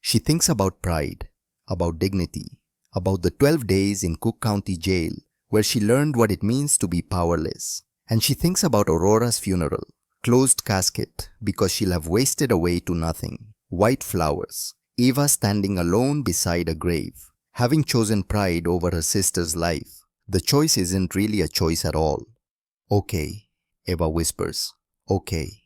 She thinks about pride, about dignity, about the 12 days in Cook County Jail where she learned what it means to be powerless. And she thinks about Aurora's funeral, closed casket because she'll have wasted away to nothing, white flowers, Eva standing alone beside a grave. Having chosen pride over her sister's life, the choice isn't really a choice at all. Okay, Eva whispers. Okay.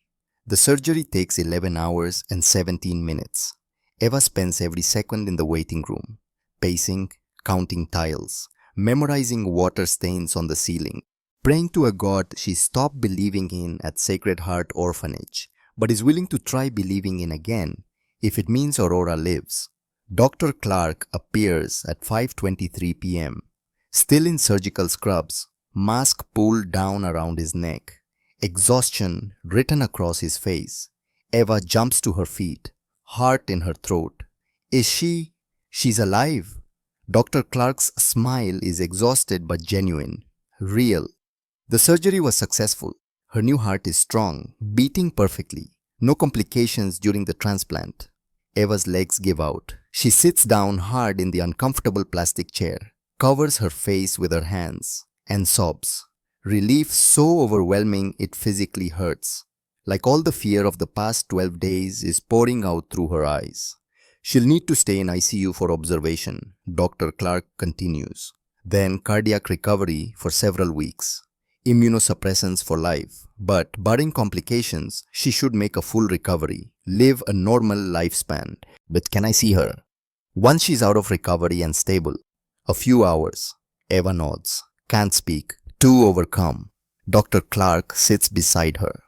The surgery takes 11 hours and 17 minutes. Eva spends every second in the waiting room, pacing, counting tiles, memorizing water stains on the ceiling, praying to a God she stopped believing in at Sacred Heart Orphanage, but is willing to try believing in again if it means Aurora lives. Dr. Clark appears at 5:23 p.m., still in surgical scrubs, mask pulled down around his neck, exhaustion written across his face. Eva jumps to her feet, heart in her throat. Is she? She's alive. Dr. Clark's smile is exhausted but genuine, real. The surgery was successful. Her new heart is strong, beating perfectly. No complications during the transplant. Eva's legs give out. She sits down hard in the uncomfortable plastic chair, covers her face with her hands, and sobs. Relief so overwhelming it physically hurts. Like all the fear of the past 12 days is pouring out through her eyes. She'll need to stay in ICU for observation, Dr. Clark continues. Then cardiac recovery for several weeks. Immunosuppressants for life, but barring complications, she should make a full recovery, live a normal lifespan. But can I see her? Once she's out of recovery and stable. A few hours. Eva nods. Can't speak. Too overcome. Dr. Clark sits beside her.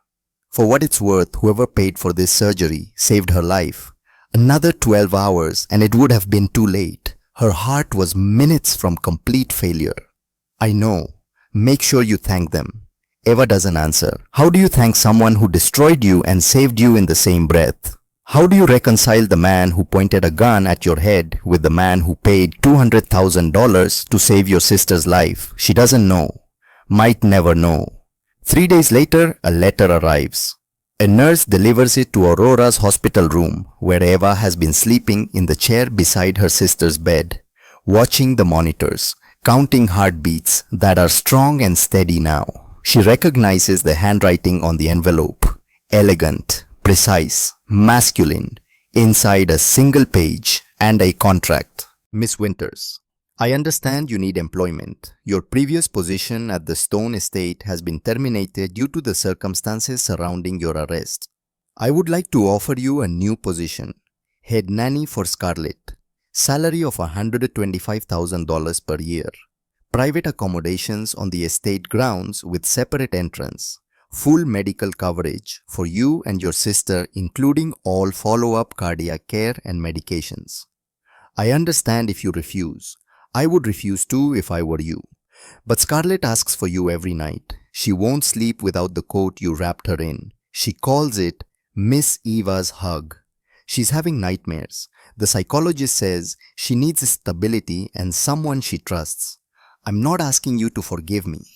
For what it's worth, whoever paid for this surgery saved her life. Another 12 hours and it would have been too late. Her heart was minutes from complete failure. I know. Make sure you thank them. Eva doesn't answer. How do you thank someone who destroyed you and saved you in the same breath? How do you reconcile the man who pointed a gun at your head with the man who paid $200,000 to save your sister's life? She doesn't know. Might never know. 3 days later, a letter arrives. A nurse delivers it to Aurora's hospital room, where Eva has been sleeping in the chair beside her sister's bed, watching the monitors, counting heartbeats that are strong and steady now. She recognizes the handwriting on the envelope. Elegant, precise, masculine, inside a single page and a contract. Miss Winters, I understand you need employment. Your previous position at the Stone Estate has been terminated due to the circumstances surrounding your arrest. I would like to offer you a new position. Head nanny for Scarlett. Salary of $125,000 per year. Private accommodations on the estate grounds with separate entrance. Full medical coverage for you and your sister, including all follow-up cardiac care and medications. I understand if you refuse. I would refuse too if I were you. But Scarlett asks for you every night. She won't sleep without the coat you wrapped her in. She calls it Miss Eva's hug. She's having nightmares. The psychologist says she needs stability and someone she trusts. I'm not asking you to forgive me.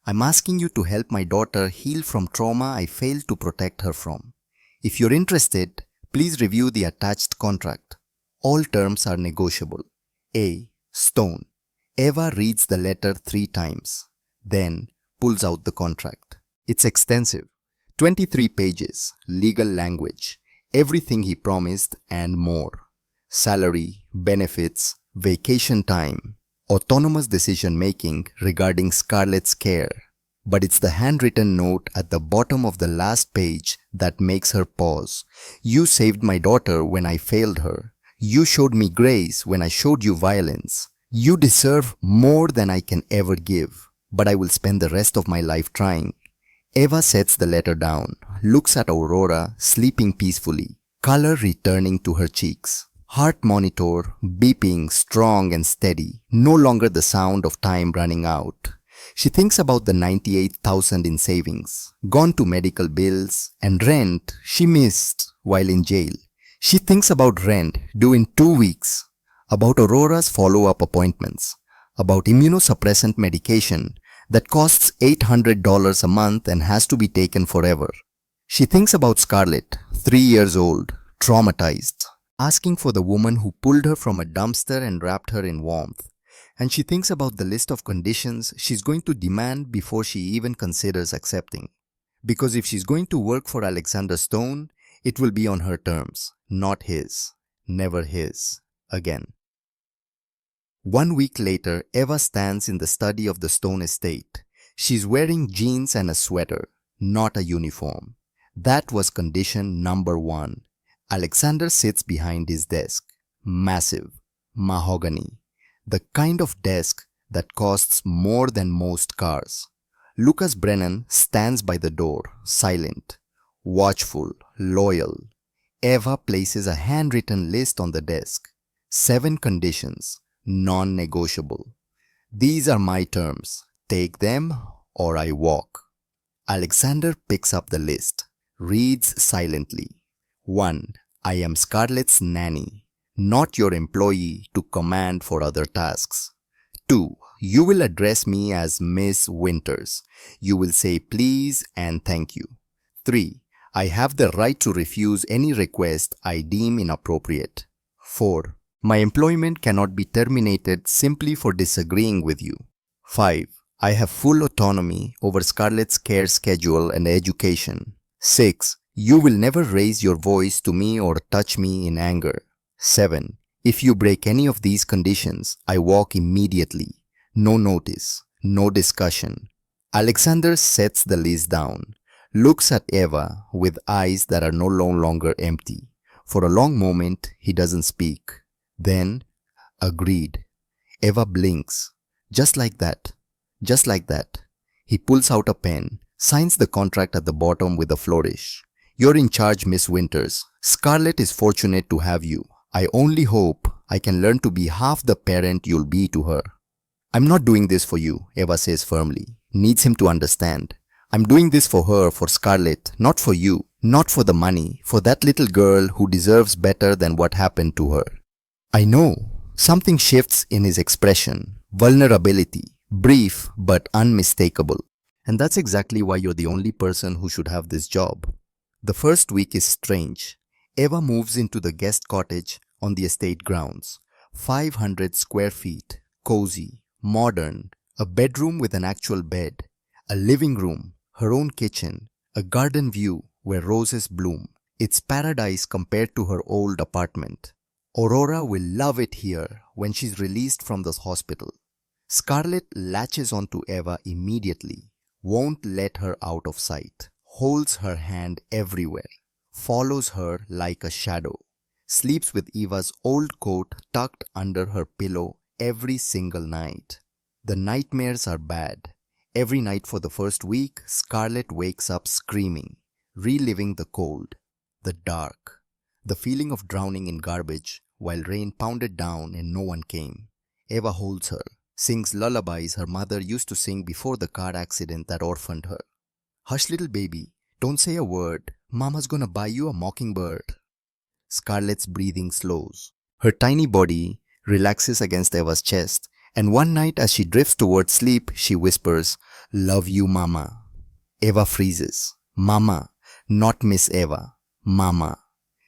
I'm asking you to help my daughter heal from trauma I failed to protect her from. If you're interested, please review the attached contract. All terms are negotiable. A. Stone. Eva reads the letter 3 times, then pulls out the contract. It's extensive. 23 pages, legal language, everything he promised and more. Salary, benefits, vacation time, autonomous decision-making regarding Scarlett's care. But it's the handwritten note at the bottom of the last page that makes her pause. You saved my daughter when I failed her. You showed me grace when I showed you violence. You deserve more than I can ever give, but I will spend the rest of my life trying. Eva sets the letter down, looks at Aurora sleeping peacefully, color returning to her cheeks. Heart monitor beeping strong and steady, no longer the sound of time running out. She thinks about the $98,000 in savings, gone to medical bills, and rent she missed while in jail. She thinks about rent due in 2 weeks, about Aurora's follow-up appointments, about immunosuppressant medication that costs $800 a month and has to be taken forever. She thinks about Scarlett, 3 years old, traumatized, asking for the woman who pulled her from a dumpster and wrapped her in warmth. And she thinks about the list of conditions she's going to demand before she even considers accepting. Because if she's going to work for Alexander Stone, it will be on her terms, not his. Never his. Again. 1 week later, Eva stands in the study of the Stone Estate. She's wearing jeans and a sweater, not a uniform. That was condition number 1. Alexander sits behind his desk. Massive. Mahogany. The kind of desk that costs more than most cars. Lucas Brennan stands by the door, silent, watchful, loyal. Eva places a handwritten list on the desk. 7 conditions, non-negotiable. These are my terms. Take them or I walk. Alexander picks up the list, reads silently. 1. I am Scarlett's nanny, not your employee to command for other tasks. 2. You will address me as Miss Winters. You will say please and thank you. 3. I have the right to refuse any request I deem inappropriate. 4. My employment cannot be terminated simply for disagreeing with you. 5. I have full autonomy over Scarlett's care schedule and education. 6. You will never raise your voice to me or touch me in anger. 7. If you break any of these conditions, I walk immediately. No notice, no discussion. Alexander sets the list down, looks at Eva with eyes that are no longer empty. For a long moment, he doesn't speak. Then, agreed. Eva blinks. Just like that. Just like that. He pulls out a pen, signs the contract at the bottom with a flourish. You're in charge, Miss Winters. Scarlett is fortunate to have you. I only hope I can learn to be half the parent you'll be to her. I'm not doing this for you, Eva says firmly. Needs him to understand. I'm doing this for her, for Scarlett, not for you, not for the money, for that little girl who deserves better than what happened to her. I know. Something shifts in his expression. Vulnerability. Brief but unmistakable. And that's exactly why you're the only person who should have this job. The first week is strange. Eva moves into the guest cottage on the estate grounds. 500 square feet, cozy, modern, a bedroom with an actual bed, a living room, her own kitchen, a garden view where roses bloom. It's paradise compared to her old apartment. Aurora will love it here when she's released from the hospital. Scarlett latches onto Eva immediately, won't let her out of sight, holds her hand everywhere, follows her like a shadow, sleeps with Eva's old coat tucked under her pillow every single night. The nightmares are bad. Every night for the first week, Scarlett wakes up screaming, reliving the cold, the dark, the feeling of drowning in garbage while rain pounded down and no one came. Eva holds her, sings lullabies her mother used to sing before the car accident that orphaned her. Hush, little baby, don't say a word. Mama's gonna buy you a mockingbird. Scarlett's breathing slows. Her tiny body relaxes against Eva's chest, and one night as she drifts towards sleep, she whispers, "Love you, Mama." Eva freezes. Mama, not Miss Eva. Mama.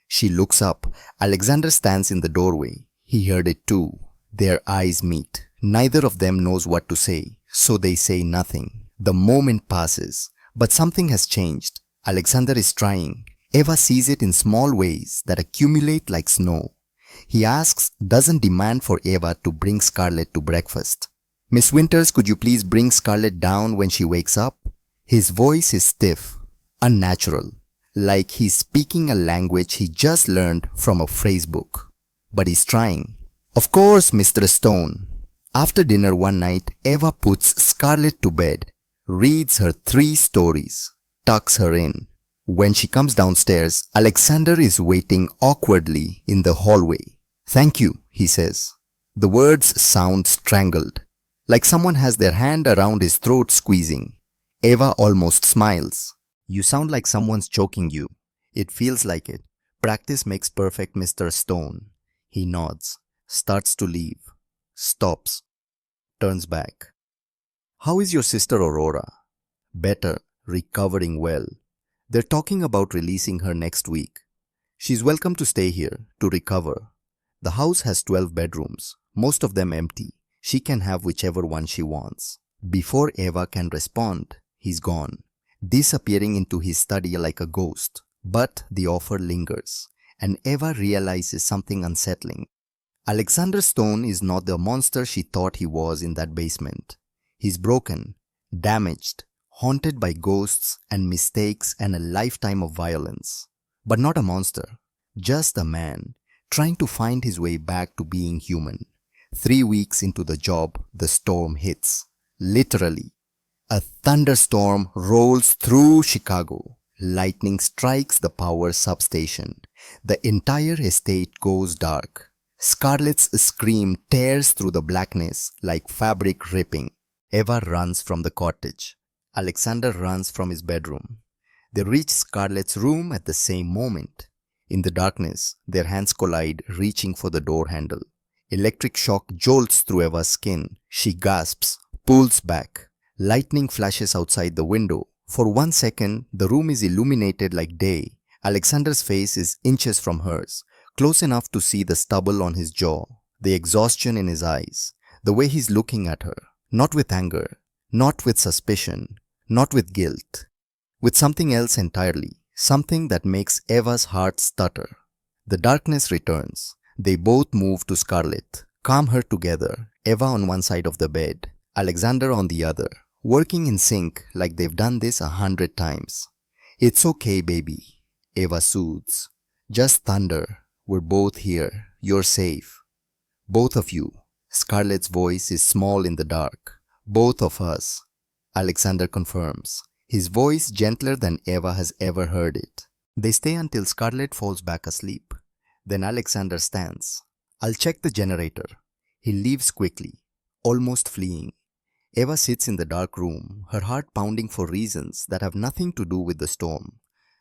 She looks up. Alexander stands in the doorway. He heard it too. Their eyes meet. Neither of them knows what to say, so they say nothing. The moment passes, but something has changed. Alexander is trying. Eva sees it in small ways that accumulate like snow. He asks, doesn't demand for Eva to bring Scarlett to breakfast. Miss Winters, could you please bring Scarlett down when she wakes up? His voice is stiff, unnatural, like he's speaking a language he just learned from a phrase book. But he's trying. Of course, Mr. Stone. After dinner one night, Eva puts Scarlett to bed, reads her 3 stories, tucks her in. When she comes downstairs, Alexander is waiting awkwardly in the hallway. "Thank you," he says. The words sound strangled, like someone has their hand around his throat squeezing. Eva almost smiles. "You sound like someone's choking you." "It feels like it. Practice makes perfect, Mr. Stone." He nods, starts to leave, stops, turns back. "How is your sister Aurora?" "Better, recovering well. They're talking about releasing her next week. She's welcome to stay here, to recover. The house has 12 bedrooms, most of them empty. She can have whichever one she wants." Before Eva can respond, he's gone, disappearing into his study like a ghost. But the offer lingers, and Eva realizes something unsettling. Alexander Stone is not the monster she thought he was in that basement. He's broken, damaged, haunted by ghosts and mistakes and a lifetime of violence. But not a monster, just a man trying to find his way back to being human. 3 weeks into the job, the storm hits. Literally. A thunderstorm rolls through Chicago. Lightning strikes the power substation. The entire estate goes dark. Scarlett's scream tears through the blackness like fabric ripping. Eva runs from the cottage. Alexander runs from his bedroom. They reach Scarlett's room at the same moment. In the darkness, their hands collide, reaching for the door handle. Electric shock jolts through Eva's skin. She gasps, pulls back. Lightning flashes outside the window. For 1 second, the room is illuminated like day. Alexander's face is inches from hers, close enough to see the stubble on his jaw, the exhaustion in his eyes, the way he's looking at her. Not with anger, not with suspicion, not with guilt. With something else entirely, something that makes Eva's heart stutter. The darkness returns. They both move to Scarlett, calm her together, Eva on one side of the bed, Alexander on the other, working in sync like they've done this 100 times. "It's okay, baby," Eva soothes. "Just thunder. We're both here. You're safe. Both of you." Scarlett's voice is small in the dark. "Both of us," Alexander confirms, his voice gentler than Eva has ever heard it. They stay until Scarlett falls back asleep. Then Alexander stands. "I'll check the generator." He leaves quickly, almost fleeing. Eva sits in the dark room, her heart pounding for reasons that have nothing to do with the storm.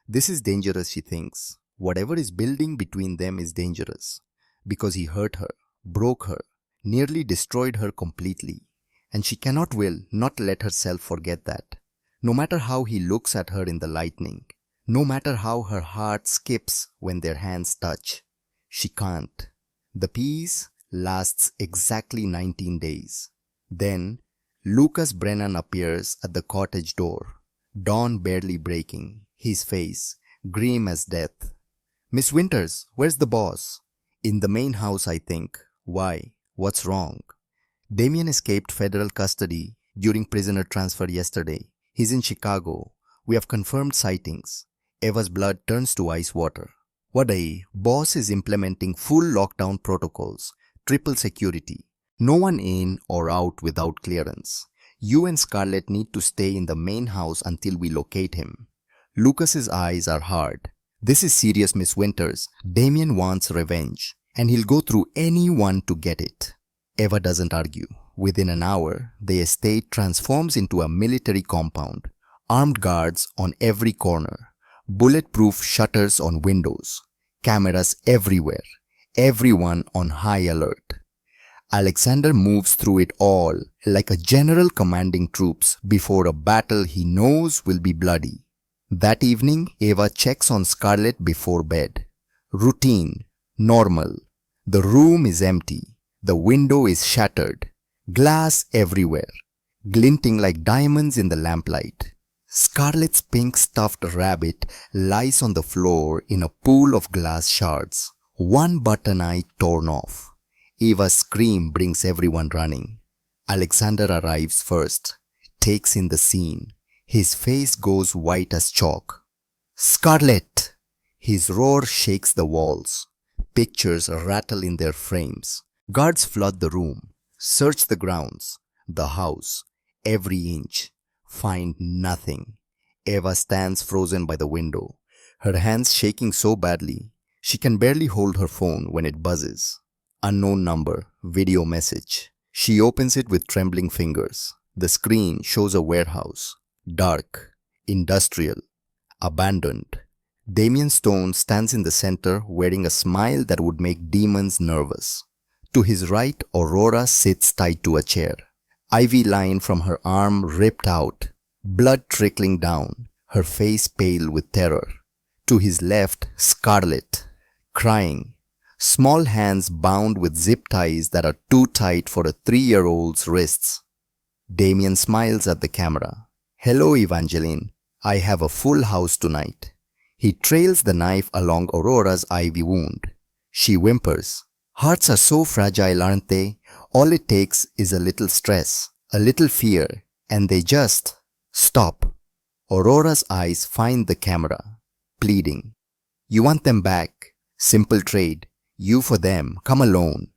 This is dangerous, she thinks. Whatever is building between them is dangerous. Because he hurt her, broke her, nearly destroyed her completely. And she will not let herself forget that. No matter how he looks at her in the lightning, no matter how her heart skips when their hands touch, she can't. The peace lasts exactly 19 days. Then, Lucas Brennan appears at the cottage door, dawn barely breaking, his face grim as death. "Miss Winters, where's the boss?" "In the main house, I think." "Why? What's wrong?" "Damien escaped federal custody during prisoner transfer yesterday. He's in Chicago. We have confirmed sightings." Eva's blood turns to ice water. "Wadai, boss is implementing full lockdown protocols, triple security. No one in or out without clearance. You and Scarlett need to stay in the main house until we locate him." Lucas's eyes are hard. "This is serious, Miss Winters. Damien wants revenge, and he'll go through anyone to get it." Eva doesn't argue. Within an hour, the estate transforms into a military compound. Armed guards on every corner. Bulletproof shutters on windows. Cameras everywhere. Everyone on high alert. Alexander moves through it all like a general commanding troops before a battle he knows will be bloody. That evening, Eva checks on Scarlett before bed. Routine. Normal. The room is empty. The window is shattered. Glass everywhere, glinting like diamonds in the lamplight. Scarlett's pink stuffed rabbit lies on the floor in a pool of glass shards, one button eye torn off. Eva's scream brings everyone running. Alexander arrives first, takes in the scene. His face goes white as chalk. "Scarlett!" His roar shakes the walls. Pictures rattle in their frames. Guards flood the room, search the grounds, the house, every inch. Find nothing. Eva stands frozen by the window, her hands shaking so badly she can barely hold her phone when it buzzes. Unknown number, video message. She opens it with trembling fingers. The screen shows a warehouse. Dark, industrial, abandoned. Damien Stone stands in the center wearing a smile that would make demons nervous. To his right, Aurora sits tied to a chair. Ivy line from her arm ripped out, blood trickling down, her face pale with terror. To his left, Scarlett, crying, small hands bound with zip ties that are too tight for a 3-year-old's wrists. Damien smiles at the camera. "Hello, Evangeline. I have a full house tonight." He trails the knife along Aurora's ivy wound. She whimpers. "Hearts are so fragile, aren't they? All it takes is a little stress, a little fear, and they just stop." Aurora's eyes find the camera, pleading. "You want them back. Simple trade. You for them. Come alone."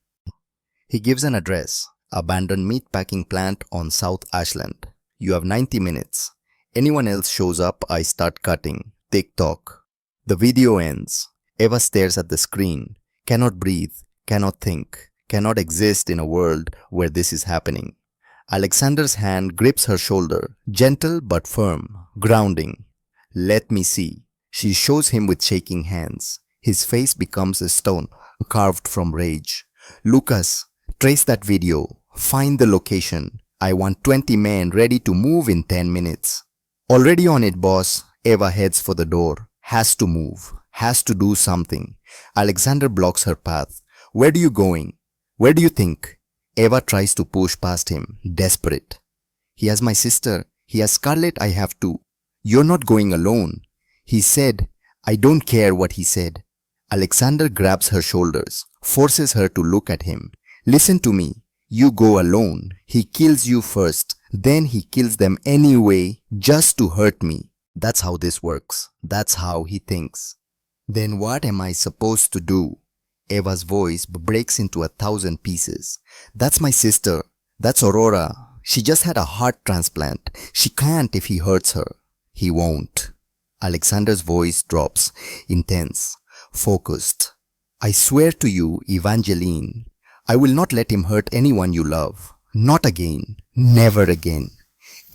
He gives an address, abandoned meatpacking plant on South Ashland. "You have 90 minutes. Anyone else shows up, I start cutting. Tick-tock." The video ends. Eva stares at the screen, cannot breathe, cannot think, cannot exist in a world where this is happening. Alexander's hand grips her shoulder, gentle but firm, grounding. Let me see. She shows him with shaking hands. His face becomes a stone, carved from rage. Lucas, trace that video. Find the location. I want 20 men ready to move in 10 minutes. Already on it, boss. Eva heads for the door. Has to move. Has to do something. Alexander blocks her path. Where are you going? Where do you think? Eva tries to push past him, desperate. He has my sister. He has Scarlett. I have to. You're not going alone. He said. I don't care what he said. Alexander grabs her shoulders, forces her to look at him. Listen to me. You go alone. He kills you first. Then he kills them anyway, just to hurt me. That's how this works. That's how he thinks. Then what am I supposed to do? Eva's voice breaks into 1,000 pieces. That's my sister. That's Aurora. She just had a heart transplant. She can't if he hurts her. He won't. Alexander's voice drops, intense, focused. I swear to you, Evangeline, I will not let him hurt anyone you love. Not again. Never again.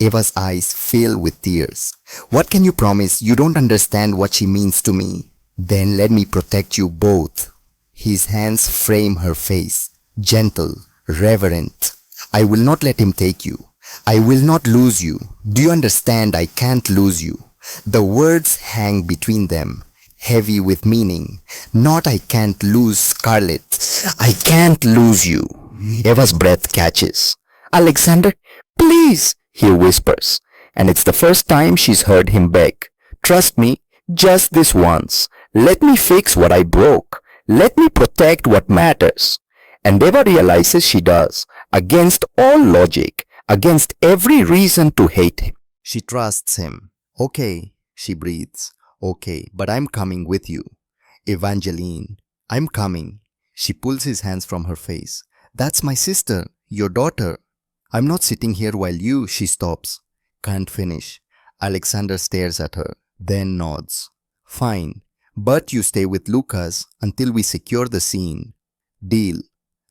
Eva's eyes fill with tears. What can you promise? You don't understand what she means to me. Then let me protect you both. His hands frame her face, gentle, reverent. I will not let him take you. I will not lose you. Do you understand? I can't lose you. The words hang between them, heavy with meaning. Not I can't lose Scarlett. I can't lose you. Eva's breath catches. Alexander, please, he whispers. And it's the first time she's heard him beg. Trust me, just this once. Let me fix what I broke. Let me protect what matters. And Eva realizes she does, against all logic, against every reason to hate him. She trusts him. Okay, she breathes. Okay, but I'm coming with you. Evangeline, I'm coming. She pulls his hands from her face. That's my sister, your daughter. I'm not sitting here while you, she stops. Can't finish. Alexander stares at her, then nods. Fine, but you stay with Lucas until we secure the scene. Deal.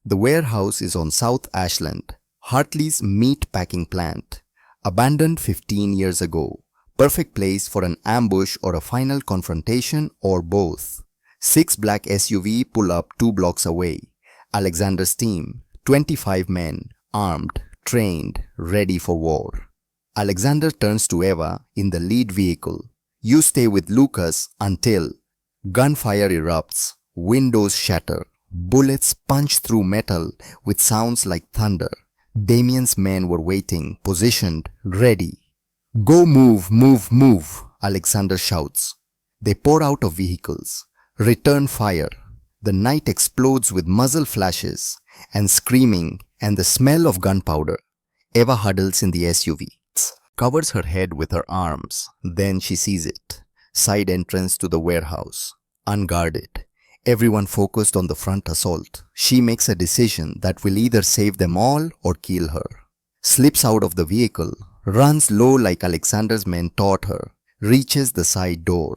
The warehouse is on South Ashland, Hartley's meat packing plant. Abandoned 15 years ago. Perfect place for an ambush or a final confrontation or both. 6 black SUV pull up 2 blocks away. Alexander's team, 25 men, armed, trained, ready for war. Alexander turns to Eva in the lead vehicle. You stay with Lucas until gunfire erupts, windows shatter, bullets punch through metal with sounds like thunder. Damien's men were waiting, positioned, ready. Go move, move, move, Alexander shouts. They pour out of vehicles. Return fire. The night explodes with muzzle flashes and screaming and the smell of gunpowder. Eva huddles in the SUV, covers her head with her arms. Then she sees it. Side entrance to the warehouse. Unguarded. Everyone focused on the front assault. She makes a decision that will either save them all or kill her. Slips out of the vehicle. Runs low like Alexander's men taught her. Reaches the side door.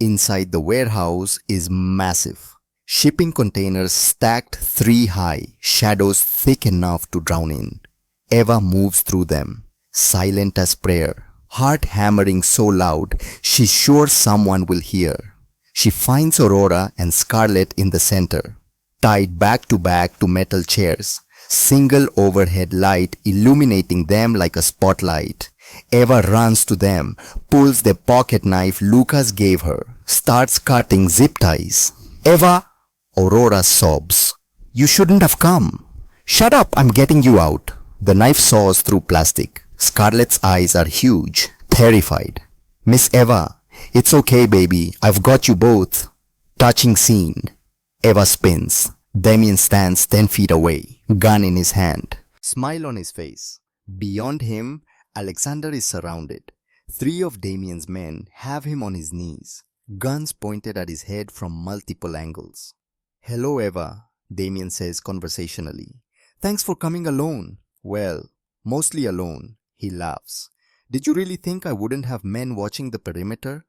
Inside the warehouse is massive. Shipping containers stacked 3 high, shadows thick enough to drown in. Eva moves through them, silent as prayer, heart hammering so loud she's sure someone will hear. She finds Aurora and Scarlett in the center, tied back to metal chairs, single overhead light illuminating them like a spotlight. Eva runs to them, pulls the pocket knife Lucas gave her, starts cutting zip ties. Eva, Aurora sobs. You shouldn't have come. Shut up, I'm getting you out. The knife saws through plastic. Scarlett's eyes are huge, terrified. Miss Eva, it's okay baby, I've got you both. Touching scene. Eva spins. Damien stands 10 feet away, gun in his hand. Smile on his face. Beyond him, Alexander is surrounded. 3 of Damien's men have him on his knees, guns pointed at his head from multiple angles. Hello Eva, Damien says conversationally. Thanks for coming alone. Well, mostly alone, he laughs. Did you really think I wouldn't have men watching the perimeter?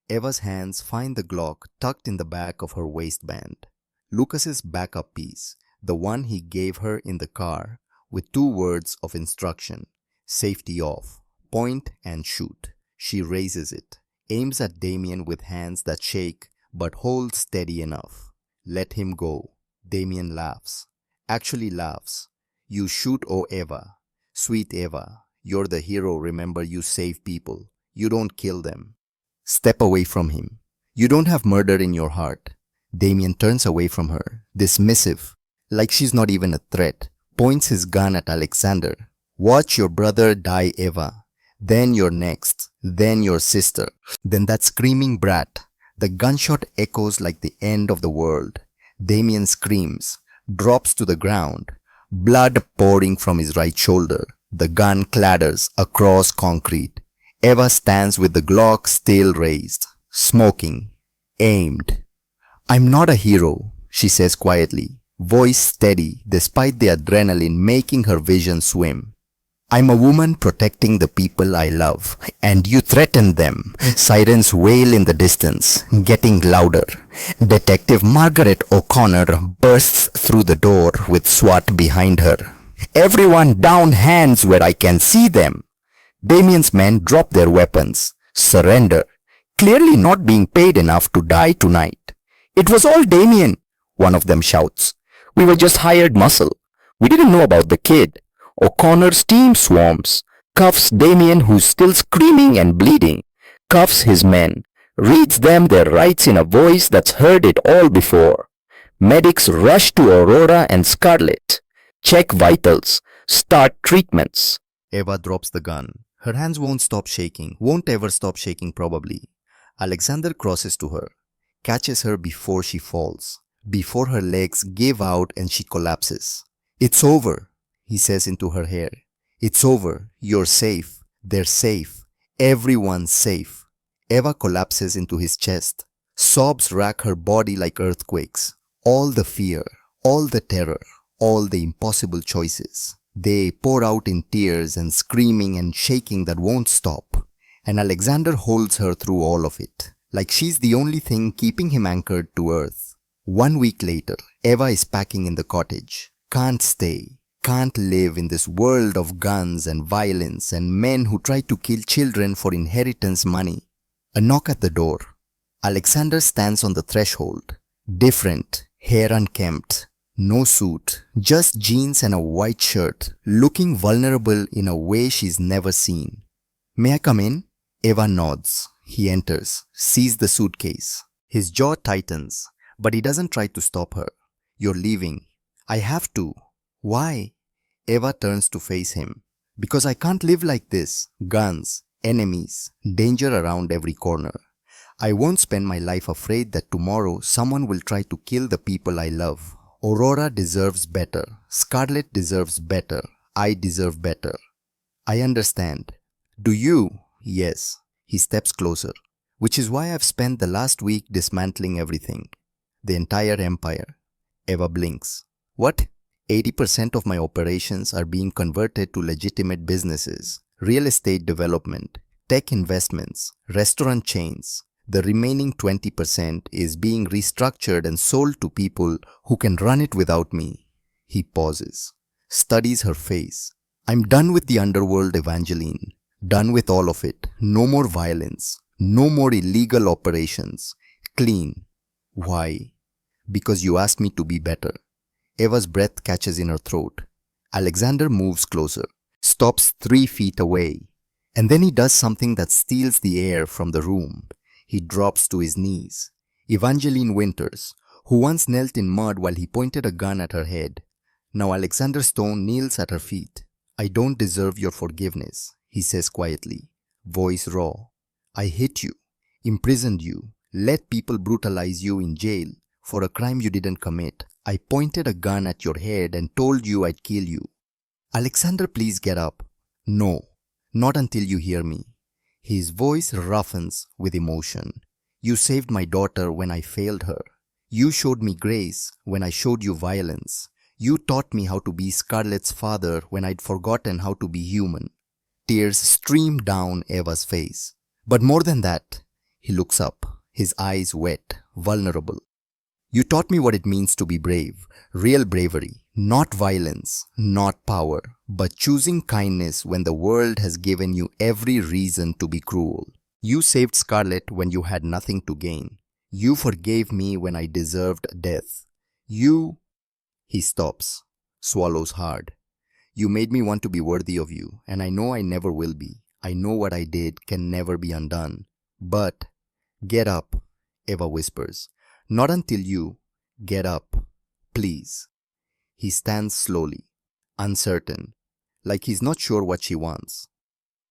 Eva's hands find the Glock tucked in the back of her waistband. Lucas's backup piece, the one he gave her in the car, with 2 words of instruction. Safety off. Point and shoot. She raises it, aims at Damien with hands that shake but hold steady enough. Let him go. Damien laughs. Actually laughs. You shoot, oh Eva. Sweet Eva. You're the hero, remember, you save people. You don't kill them. Step away from him. You don't have murder in your heart. Damien turns away from her, dismissive, like she's not even a threat, points his gun at Alexander. Watch your brother die, Eva. Then you're next. Then your sister. Then that screaming brat. The gunshot echoes like the end of the world. Damien screams, drops to the ground, blood pouring from his right shoulder. The gun clatters across concrete. Eva stands with the Glock still raised, smoking, aimed. I'm not a hero, she says quietly, voice steady despite the adrenaline making her vision swim. I'm a woman protecting the people I love, and you threaten them. Sirens wail in the distance, getting louder. Detective Margaret O'Connor bursts through the door with SWAT behind her. Everyone down, hands where I can see them. Damien's men drop their weapons, surrender, clearly not being paid enough to die tonight. It was all Damien, one of them shouts. We were just hired muscle. We didn't know about the kid. O'Connor's team swarms, cuffs Damien, who's still screaming and bleeding, cuffs his men, reads them their rights in a voice that's heard it all before. Medics rush to Aurora and Scarlett, check vitals, start treatments. Eva drops the gun. Her hands won't stop shaking, won't ever stop shaking probably. Alexander crosses to her, catches her before she falls, before her legs give out and she collapses. It's over, he says into her hair. It's over. You're safe. They're safe. Everyone's safe. Eva collapses into his chest. Sobs rack her body like earthquakes. All the fear, all the terror, all the impossible choices. They pour out in tears and screaming and shaking that won't stop. And Alexander holds her through all of it, like she's the only thing keeping him anchored to earth. 1 week later, Eva is packing in the cottage. Can't stay. Can't live in this world of guns and violence and men who try to kill children for inheritance money. A knock at the door. Alexander stands on the threshold. Different, hair unkempt, no suit, just jeans and a white shirt, looking vulnerable in a way she's never seen. May I come in? Eva nods. He enters, sees the suitcase. His jaw tightens, but he doesn't try to stop her. You're leaving. I have to. Why? Eva turns to face him. Because I can't live like this. Guns, enemies, danger around every corner. I won't spend my life afraid that tomorrow someone will try to kill the people I love. Aurora deserves better. Scarlett deserves better. I deserve better. I understand. Do you? Yes. He steps closer. Which is why I've spent the last week dismantling everything. The entire empire. Eva blinks. What? 80% of my operations are being converted to legitimate businesses, real estate development, tech investments, restaurant chains. The remaining 20% is being restructured and sold to people who can run it without me. He pauses, studies her face. I'm done with the underworld, Evangeline. Done with all of it. No more violence. No more illegal operations. Clean. Why? Because you asked me to be better. Eva's breath catches in her throat. Alexander moves closer, stops 3 feet away, and then he does something that steals the air from the room. He drops to his knees. Evangeline Winters, who once knelt in mud while he pointed a gun at her head. Now Alexander Stone kneels at her feet. I don't deserve your forgiveness, he says quietly, voice raw. I hit you, imprisoned you, let people brutalize you in jail for a crime you didn't commit. I pointed a gun at your head and told you I'd kill you. Alexander, please get up. No, not until you hear me. His voice roughens with emotion. You saved my daughter when I failed her. You showed me grace when I showed you violence. You taught me how to be Scarlett's father when I'd forgotten how to be human. Tears stream down Eva's face. But more than that, he looks up, his eyes wet, vulnerable. You taught me what it means to be brave, real bravery, not violence, not power, but choosing kindness when the world has given you every reason to be cruel. You saved Scarlet when you had nothing to gain. You forgave me when I deserved death. He stops, swallows hard. You made me want to be worthy of you, and I know I never will be. I know what I did can never be undone. But, get up, Eva whispers. Not until you get up, please. He stands slowly, uncertain, like he's not sure what she wants.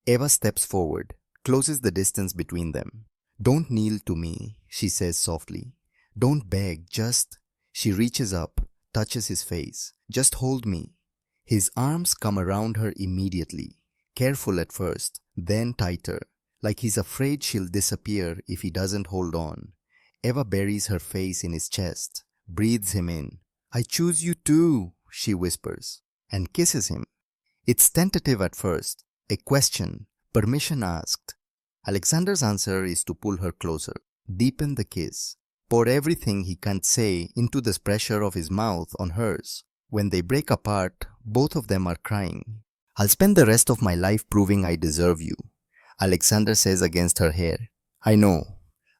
Eva steps forward, closes the distance between them. Don't kneel to me, she says softly. Don't beg, just... She reaches up, touches his face. Just hold me. His arms come around her immediately, careful at first, then tighter, like he's afraid she'll disappear if he doesn't hold on. Eva buries her face in his chest, breathes him in. I choose you too, she whispers, and kisses him. It's tentative at first, a question, permission asked. Alexander's answer is to pull her closer, deepen the kiss, pour everything he can't say into the pressure of his mouth on hers. When they break apart, both of them are crying. I'll spend the rest of my life proving I deserve you, Alexander says against her hair. I know.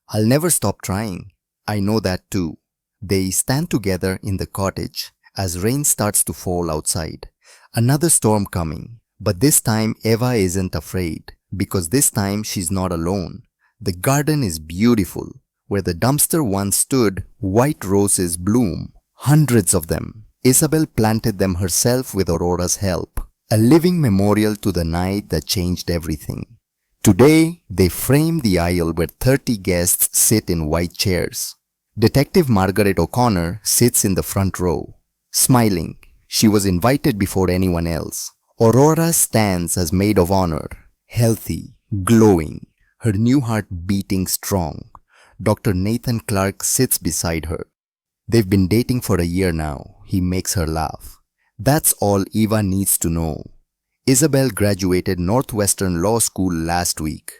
I'll never stop trying. I know that too. They stand together in the cottage as rain starts to fall outside. Another storm coming. But this time Eva isn't afraid, because this time she's not alone. The garden is beautiful. Where the dumpster once stood, white roses bloom, hundreds of them. Isabel planted them herself with Aurora's help, a living memorial to the night that changed everything. Today, they frame the aisle where 30 guests sit in white chairs. Detective Margaret O'Connor sits in the front row, smiling. She was invited before anyone else. Aurora stands as maid of honor, healthy, glowing, her new heart beating strong. Dr. Nathan Clark sits beside her. They've been dating for a year now. He makes her laugh. That's all Eva needs to know. Isabel graduated Northwestern Law School last week.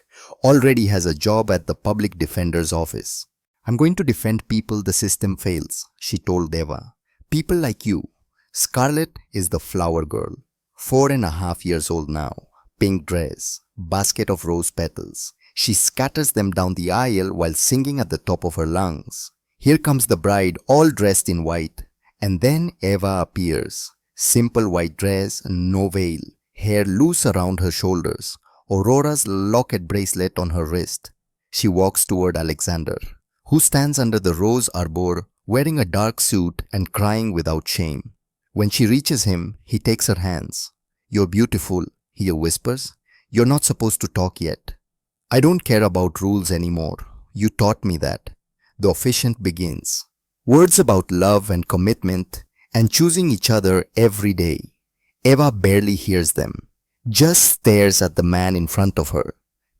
Already has a job at the public defender's office. I'm going to defend people the system fails, she told Eva. People like you. Scarlet is the flower girl. 4.5 years old now. Pink dress. Basket of rose petals. She scatters them down the aisle while singing at the top of her lungs. Here comes the bride, all dressed in white. And then Eva appears. Simple white dress, no veil. Hair loose around her shoulders. Aurora's locket bracelet on her wrist. She walks toward Alexander, who stands under the rose arbor wearing a dark suit and crying without shame. When she reaches him, he takes her hands. You're beautiful, he whispers. You're not supposed to talk yet. I don't care about rules anymore. You taught me that. The officiant begins. Words about love and commitment and choosing each other every day. Eva barely hears them. Just stares at the man in front of her.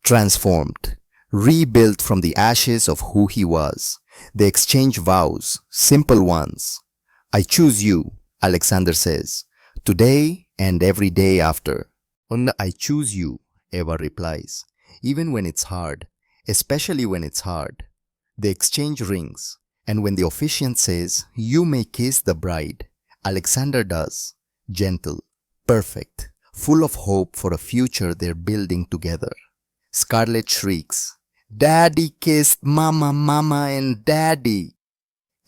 Transformed. Rebuilt from the ashes of who he was. They exchange vows, simple ones. I choose you, Alexander says. Today and every day after. And I choose you, Eva replies. Even when it's hard. Especially when it's hard. They exchange rings. And when the officiant says, you may kiss the bride, Alexander does. Gentle, perfect, full of hope for a future they're building together. Scarlet shrieks, Daddy kissed Mama, Mama and Daddy.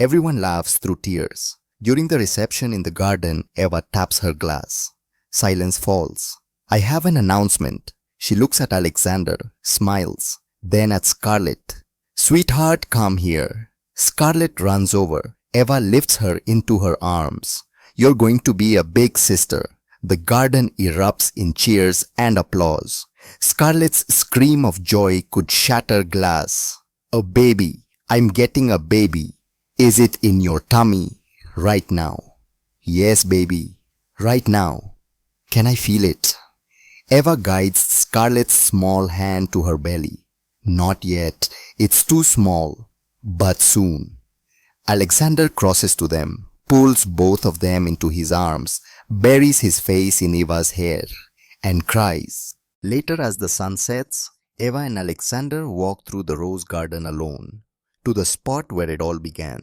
Everyone laughs through tears. During the reception in the garden, Eva taps her glass. Silence falls. I have an announcement. She looks at Alexander, smiles, then at Scarlet. Sweetheart, come here. Scarlet runs over. Eva lifts her into her arms. You're going to be a big sister. The garden erupts in cheers and applause. Scarlet's scream of joy could shatter glass. A baby. I'm getting a baby. Is it in your tummy? Right now. Yes, baby. Right now. Can I feel it? Eva guides Scarlet's small hand to her belly. Not yet. It's too small. But soon. Alexander crosses to them, pulls both of them into his arms, buries his face in Eva's hair, and cries. Later, as the sun sets, Eva and Alexander walk through the rose garden alone, to the spot where it all began.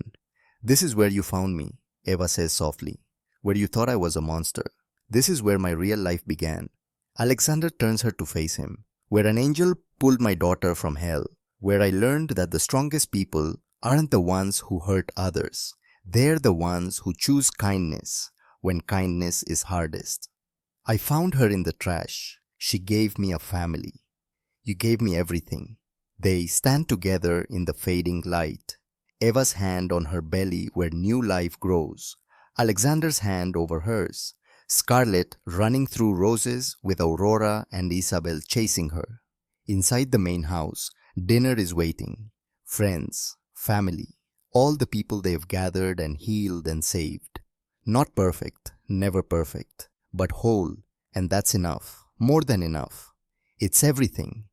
This is where you found me, Eva says softly. Where you thought I was a monster. This is where my real life began. Alexander turns her to face him. Where an angel pulled my daughter from hell. Where I learned that the strongest people aren't the ones who hurt others. They're the ones who choose kindness when kindness is hardest. I found her in the trash. She gave me a family. You gave me everything. They stand together in the fading light. Eva's hand on her belly where new life grows. Alexander's hand over hers. Scarlet running through roses with Aurora and Isabel chasing her. Inside the main house, dinner is waiting. Friends, family, all the people they've gathered and healed and saved. Not perfect, never perfect, but whole, and that's enough, more than enough. It's everything.